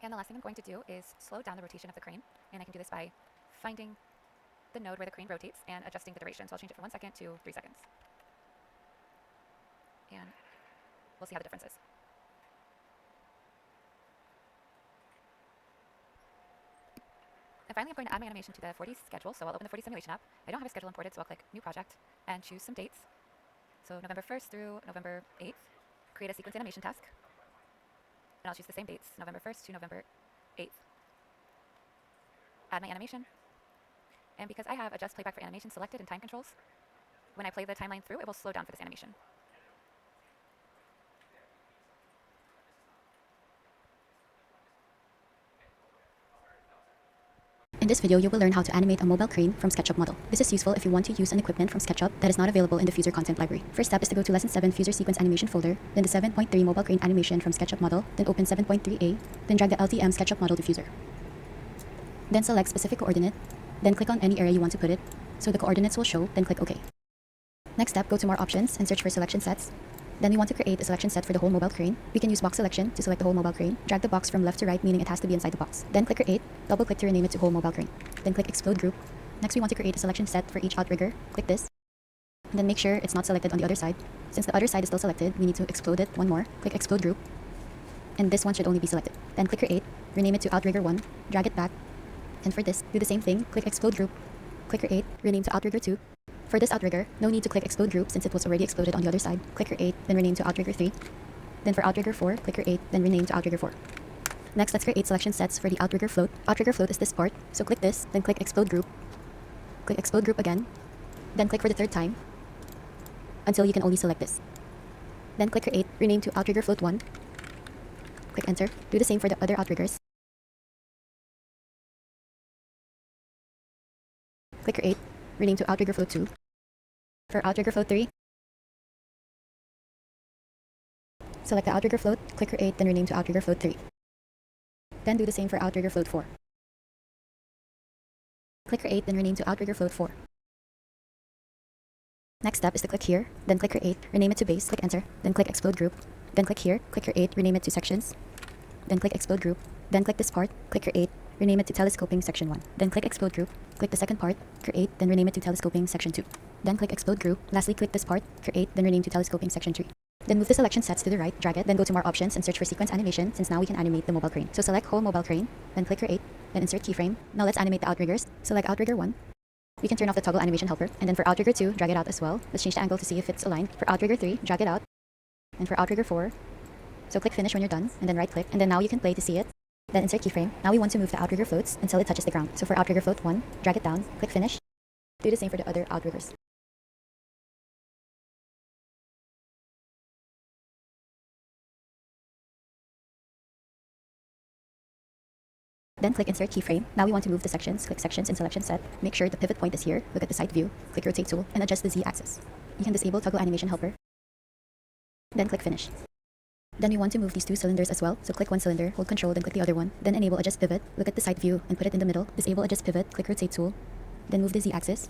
S2: And the last thing I'm going to do is slow down the rotation of the crane. And I can do this by finding the node where the crane rotates and adjusting the duration. So I'll change it from 1 second to 3 seconds. And we'll see how the difference is. And finally, I'm going to add my animation to the 4D schedule. So I'll open the 4D simulation app. I don't have a schedule imported, so I'll click New Project and choose some dates. So November 1st through November 8th. Create a sequence animation task. And I'll choose the same dates, November 1st to November 8th. Add my animation. And because I have Adjust Playback for Animation selected in time controls, when I play the timeline through, it will slow down for this animation.
S3: In this video, you will learn how to animate a mobile crane from SketchUp model. This is useful if you want to use an equipment from SketchUp that is not available in the Fuzor content library. First step is to go to Lesson 7 Fuzor Sequence Animation folder, then the 7.3 mobile crane animation from SketchUp model, then open 7.3a, then drag the LTM SketchUp model to Fuzor. Then select specific coordinate, then click on any area you want to put it, so the coordinates will show, then click OK. Next step, go to More Options and search for Selection Sets. Then we want to create a selection set for the whole mobile crane. We can use box selection to select the whole mobile crane. Drag the box from left to right, meaning it has to be inside the box. Then click Create, double click to rename it to whole mobile crane. Then click Explode Group. Next we want to create a selection set for each outrigger. Click this. And then make sure it's not selected on the other side. Since the other side is still selected, we need to explode it one more. Click Explode Group. And this one should only be selected. Then click Create, rename it to Outrigger 1, drag it back. And for this, do the same thing. Click Explode Group, click Create, rename to Outrigger 2. For this outrigger, no need to click Explode Group since it was already exploded on the other side. Click Create, then rename to Outrigger 3. Then for Outrigger 4, click Create, then rename to Outrigger 4. Next, let's create selection sets for the Outrigger float. Outrigger float is this part, so click this, then click Explode Group. Click Explode Group again, then click for the third time, until you can only select this. Then click Create, rename to Outrigger Float 1. Click Enter. Do the same for the other outriggers. Click Create, rename to Outrigger Float 2. For Outrigger Float 3, select the Outrigger float, click Create, then rename to Outrigger Float 3. Then do the same for Outrigger Float 4. Click Create, then rename to Outrigger Float 4. Next step is to click here, then click Create, rename it to Base, click Enter, then click Explode Group, then click here, click Create, rename it to Sections, then click Explode Group, then click this part, click Create, rename it to Telescoping Section 1. Then click Explode Group, click the second part, Create, then rename it to Telescoping Section 2. Then click Explode Group, lastly click this part, Create, then rename to Telescoping Section 3. Then move the selection sets to the right, drag it, then go to More Options and search for Sequence Animation since now we can animate the mobile crane. So select Whole Mobile Crane, then click Create, then insert Keyframe. Now let's animate the outriggers. Select Outrigger 1. We can turn off the toggle animation helper, and then for Outrigger 2, drag it out as well. Let's change the angle to see if it's aligned. For Outrigger 3, drag it out. And for Outrigger 4, so click Finish when you're done, and then right click, and then now you can play to see it. Then insert Keyframe. Now we want to move the outrigger floats until it touches the ground. So for Outrigger Float 1, drag it down, click Finish. Do the same for the other outriggers. Then click Insert Keyframe. Now we want to move the sections. Click Sections in Selection Set. Make sure the pivot point is here. Look at the side view. Click Rotate Tool and adjust the Z-axis. You can disable Toggle Animation Helper. Then click Finish. Then we want to move these two cylinders as well. So click one cylinder, hold Control, then click the other one. Then enable Adjust Pivot. Look at the side view and put it in the middle. Disable Adjust Pivot. Click Rotate Tool. Then move the Z-axis.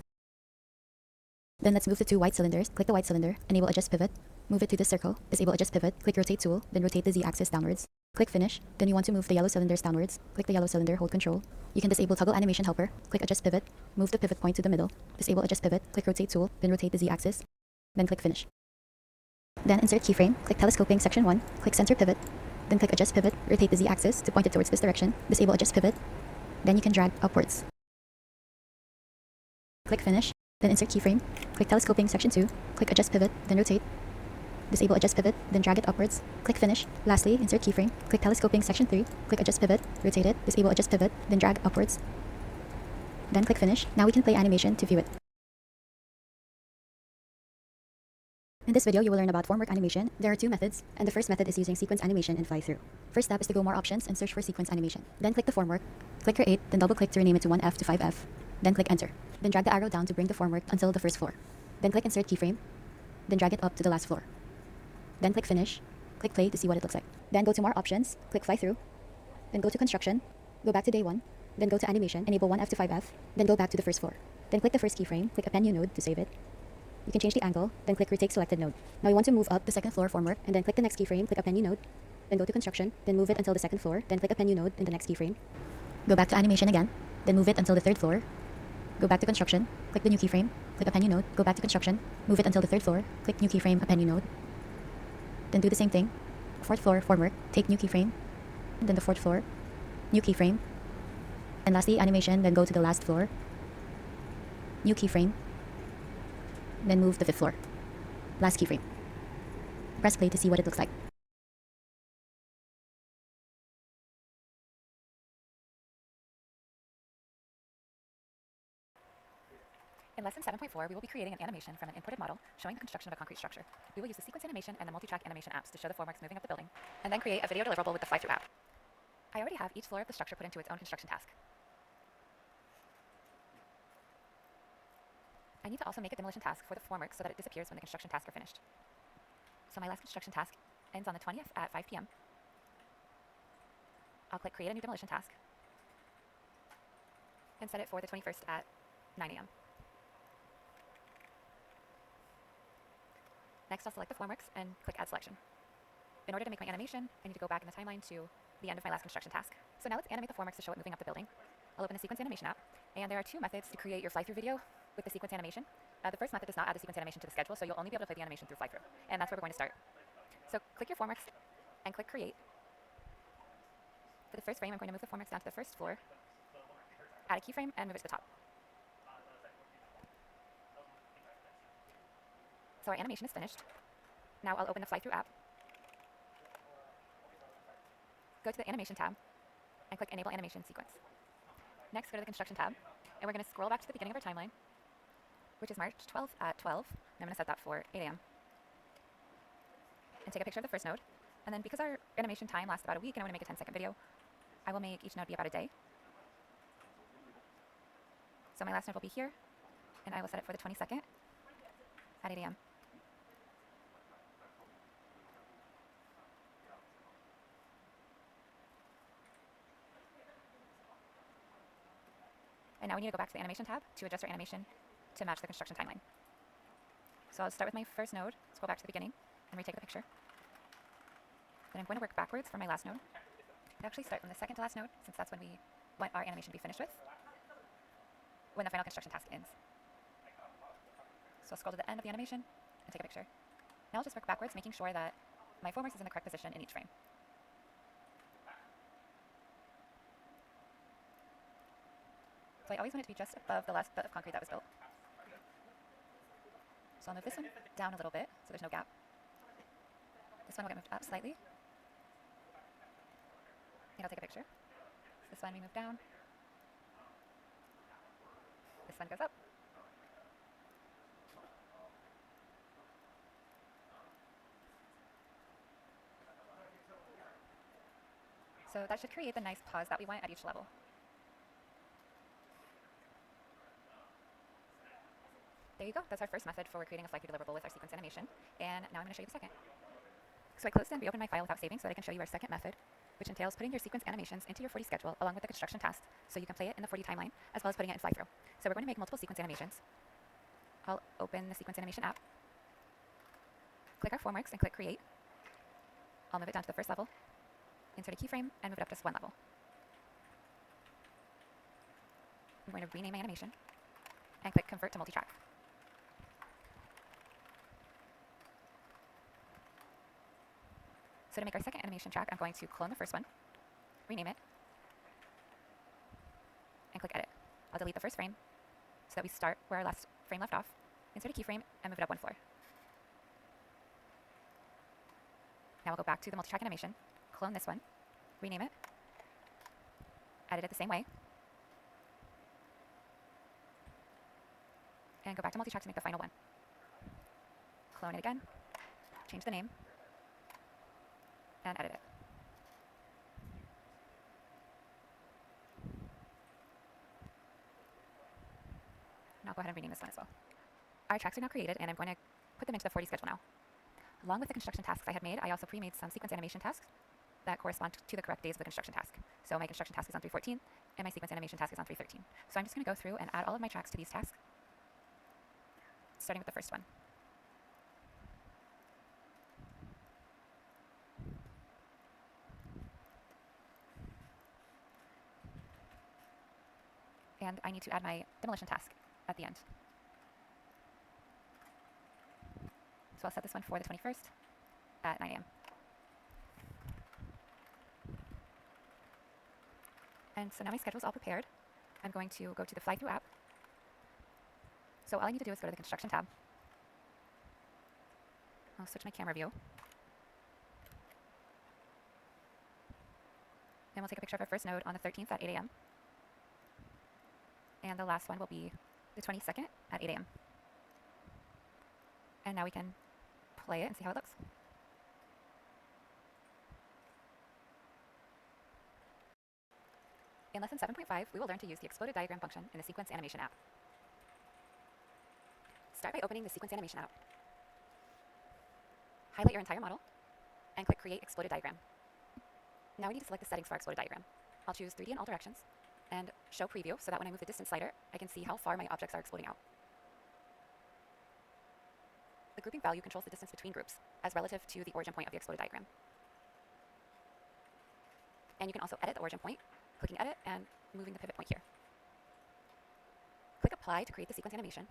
S3: Then let's move the two white cylinders. Click the white cylinder. Enable Adjust Pivot. Move it to the circle. Disable Adjust Pivot. Click Rotate Tool. Then rotate the Z-axis downwards. Click Finish. Then you want to move the yellow cylinders downwards. Click the yellow cylinder, hold Control. You can disable Toggle Animation Helper. Click Adjust Pivot. Move the pivot point to the middle. Disable Adjust Pivot. Click Rotate Tool. Then rotate the Z-axis. Then click Finish. Then insert Keyframe. Click Telescoping Section 1. Click Center Pivot. Then click Adjust Pivot. Rotate the Z-axis to point it towards this direction. Disable Adjust Pivot. Then you can drag upwards. Click Finish. Then insert Keyframe. Click Telescoping Section 2. Click Adjust Pivot. Then rotate. Disable Adjust Pivot. Then drag it upwards. Click Finish. Lastly, insert Keyframe. Click Telescoping Section 3. Click Adjust Pivot. Rotate it. Disable Adjust Pivot. Then drag upwards. Then click Finish. Now we can play animation to view it. In this video, you will learn about formwork animation. There are two methods, and the first method is using sequence animation and fly through. First step is to go More Options and search for sequence animation. Then click the formwork, click Create, then double click to rename it to 1F to 5F. Then click Enter. Then drag the arrow down to bring the formwork until the first floor. Then click Insert Keyframe, then drag it up to the last floor. Then click Finish, Click play to see what it looks like. Then go to more options, click fly through, then go to construction, go back to day 1, then go to animation, enable 1F to 5F, then go back to the first floor. Then click the first keyframe, click append new node to save it. You can change the angle, then click retake selected node. Now you want to move up the second floor formwork, and then click the next keyframe, click append new node, then go to construction, then move it until the second floor, then click append new node in the next keyframe. Go back to animation again, then move it until the third floor. Go back to construction, click the new keyframe, click append new node, go back to construction, move it until the third floor, click new keyframe, append new node. Then do the same thing. Fourth floor formwork, take new keyframe, then the fourth floor, new keyframe, and lastly animation, then go to the last floor, new keyframe, then move the fifth floor, last keyframe. Press play to see what it looks like.
S2: In lesson 7.4, we will be creating an animation from an imported model showing the construction of a concrete structure. We will use the sequence animation and the multi-track animation apps to show the formworks moving up the building, and then create a video deliverable with the fly-through app. I already have each floor of the structure put into its own construction task. I need to also make a demolition task for the formworks so that it disappears when the construction tasks are finished. So my last construction task ends on the 20th at 5 p.m. I'll click create a new demolition task and set it for the 21st at 9 a.m. Next, I'll select the formworks and click add selection. In order to make my animation, I need to go back in the timeline to the end of my last construction task. So now let's animate the formworks to show it moving up the building. I'll open the sequence animation app, and there are two methods to create your fly-through video with the sequence animation. The first method does not add the sequence animation to the schedule, so you'll only be able to play the animation through fly-through, and that's where we're going to start. So click your formworks and click create. For the first frame, I'm going to move the formworks down to the first floor, add a keyframe, and move it to the top. So our animation is finished. Now I'll open the fly-through app, go to the animation tab, and click enable animation sequence. Next, go to the construction tab, and we're going to scroll back to the beginning of our timeline, which is March 12th at 12, and I'm going to set that for 8 a.m. and take a picture of the first node. And then because our animation time lasts about a week and I want to make a 10-second video, I will make each node be about a day. So my last node will be here, and I will set it for the 22nd at 8 a.m. And now we need to go back to the animation tab to adjust our animation to match the construction timeline. So I'll start with my first node, scroll back to the beginning, and retake the picture. Then I'm going to work backwards from my last node. I actually start from the second to last node, since that's when we want our animation to be finished with, when the final construction task ends. So I'll scroll to the end of the animation and take a picture. Now I'll just work backwards, making sure that my formworks is in the correct position in each frame. So I always want it to be just above the last bit of concrete that was built. So I'll move this one down a little bit so there's no gap. This one will get moved up slightly. And I'll take a picture. This one we move down. This one goes up. So that should create the nice pause that we want at each level. There you go. That's our first method for creating a fly-through deliverable with our sequence animation. And now I'm going to show you the second. So I closed and reopened my file without saving so that I can show you our second method, which entails putting your sequence animations into your 4D schedule along with the construction task so you can play it in the 4D timeline as well as putting it in fly-through. So we're going to make multiple sequence animations. I'll open the sequence animation app, click our formworks and click create. I'll move it down to the first level, insert a keyframe, and move it up just one level. I'm going to rename my animation and click convert to multi-track. So to make our second animation track, I'm going to clone the first one, rename it, and click edit. I'll delete the first frame so that we start where our last frame left off, insert a keyframe, and move it up one floor. Now we'll go back to the multi-track animation, clone this one, rename it, edit it the same way, and go back to multi-track to make the final one. Clone it again, change the name, and edit it. And I'll go ahead and rename this one as well. Our tracks are now created, and I'm going to put them into the 4D schedule now. Along with the construction tasks I had made, I also pre-made some sequence animation tasks that correspond to the correct days of the construction task. So my construction task is on 3/14, and my sequence animation task is on 3/13. So I'm just going to go through and add all of my tracks to these tasks, starting with the first one. And I need to add my demolition task at the end. So I'll set this one for the 21st at 9 a.m. And so now my schedule is all prepared. I'm going to go to the Fly Through app. So all I need to do is go to the construction tab. I'll switch my camera view. And we'll take a picture of our first node on the 13th at 8 a.m. And the last one will be the 22nd at 8 a.m. And now we can play it and see how it looks. In lesson 7.5, we will learn to use the exploded diagram function in the sequence animation app. Start by opening the sequence animation app. Highlight your entire model and click Create Exploded Diagram. Now we need to select the settings for our exploded diagram. I'll choose 3D in all directions and show preview so that when I move the distance slider, I can see how far my objects are exploding out. The grouping value controls the distance between groups as relative to the origin point of the exploded diagram. And you can also edit the origin point, clicking Edit and moving the pivot point here. Click Apply to create the sequence animation.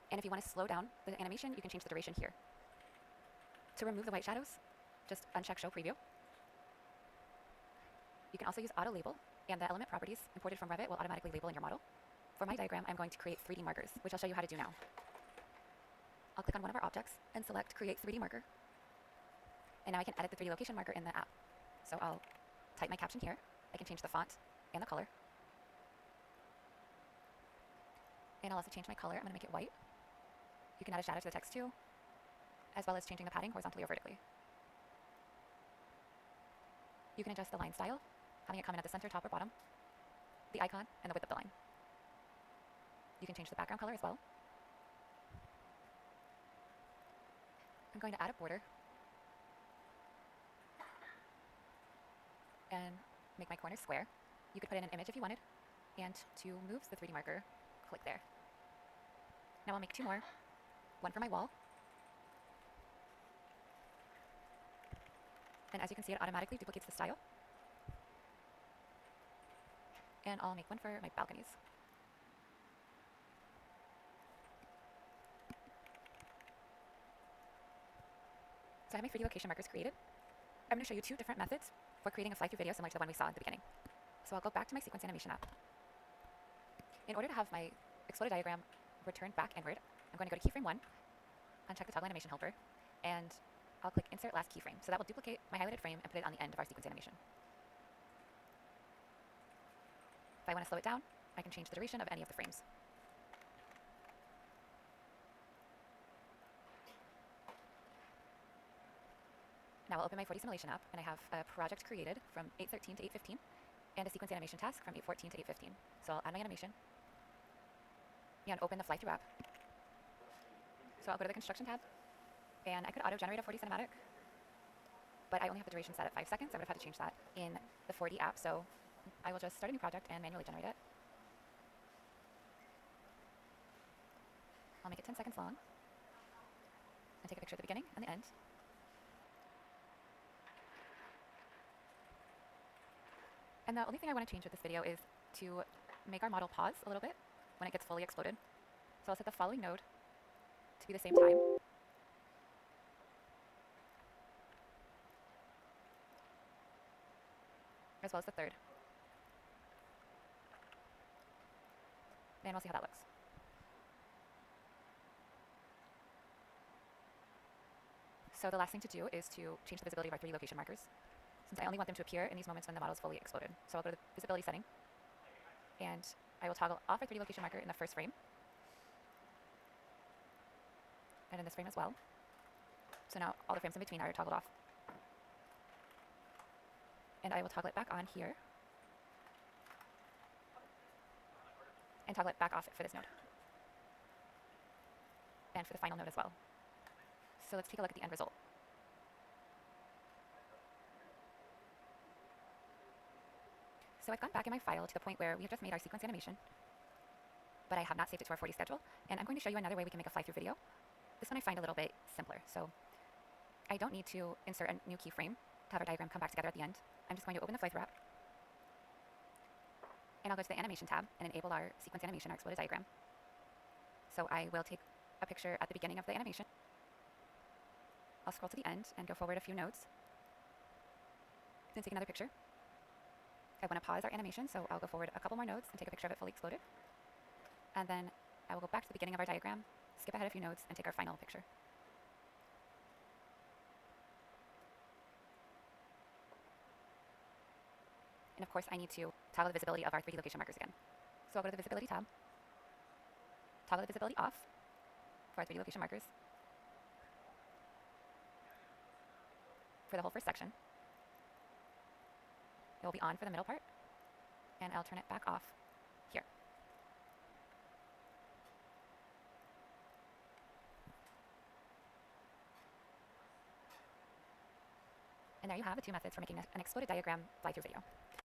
S2: And if you want to slow down the animation, you can change the duration here. To remove the white shadows, just uncheck Show Preview. You can also use Auto Label, and the element properties imported from Revit will automatically label in your model. For my diagram, I'm going to create 3D markers, which I'll show you how to do now. I'll click on one of our objects and select Create 3D Marker. And now I can edit the 3D location marker in the app. So I'll type my caption here. I can change the font and the color. And I'll also change my color. I'm going to make it white. You can add a shadow to the text too, as well as changing the padding horizontally or vertically. You can adjust the line style, having it come in at the center, top, or bottom, the icon, and the width of the line. You can change the background color as well. I'm going to add a border and make my corner square. You could put in an image if you wanted, and to move the 3D marker, click there. Now I'll make two more, one for my wall. And as you can see, it automatically duplicates the style. And I'll make one for my balconies. So I have my 3D location markers created. I'm going to show you two different methods for creating a fly-through video similar to the one we saw at the beginning. So I'll go back to my sequence animation app. In order to have my exploded diagram returned back inward, I'm going to go to keyframe 1, uncheck the toggle animation helper, and I'll click Insert Last Keyframe. So that will duplicate my highlighted frame and put it on the end of our sequence animation. If I want to slow it down, I can change the duration of any of the frames. Now I'll open my 4D simulation app, and I have a project created from 8:13 to 8:15, and a sequence animation task from 8:14 to 8:15. So I'll add my animation, and open the Fly Through app. So I'll go to the construction tab, and I could auto-generate a 4D cinematic, but I only have the duration set at 5 seconds. I would have had to change that in the 4D app, so I will just start a new project and manually generate it. I'll make it 10 seconds long, and take a picture at the beginning and the end. And the only thing I want to change with this video is to make our model pause a little bit when it gets fully exploded. So I'll set the following node to be the same time. As well as the third. And we'll see how that looks. So the last thing to do is to change the visibility of our 3D location markers, since I only want them to appear in these moments when the model is fully exploded. So I'll go to the visibility setting, and I will toggle off our 3D location marker in the first frame, and in this frame as well. So now all the frames in between are toggled off. And I will toggle it back on here, and toggle it back off for this node, and for the final node as well. So let's take a look at the end result. So I've gone back in my file to the point where we have just made our sequence animation, but I have not saved it to our 4D schedule, and I'm going to show you another way we can make a fly-through video. This one I find a little bit simpler, so I don't need to insert a new keyframe to have our diagram come back together at the end. I'm just going to open the fly-through app, and I'll go to the animation tab and enable our sequence animation, our exploded diagram. So I will take a picture at the beginning of the animation. I'll scroll to the end and go forward a few nodes, then take another picture. I want to pause our animation, so I'll go forward a couple more nodes and take a picture of it fully exploded. And then I will go back to the beginning of our diagram, skip ahead a few nodes, and take our final picture. And of course, I need to toggle the visibility of our 3D location markers again. So I'll go to the Visibility tab, toggle the visibility off for our 3D location markers for the whole first section. It will be on for the middle part, and I'll turn it back off here. And there you have the two methods for making an exploded diagram fly-through video.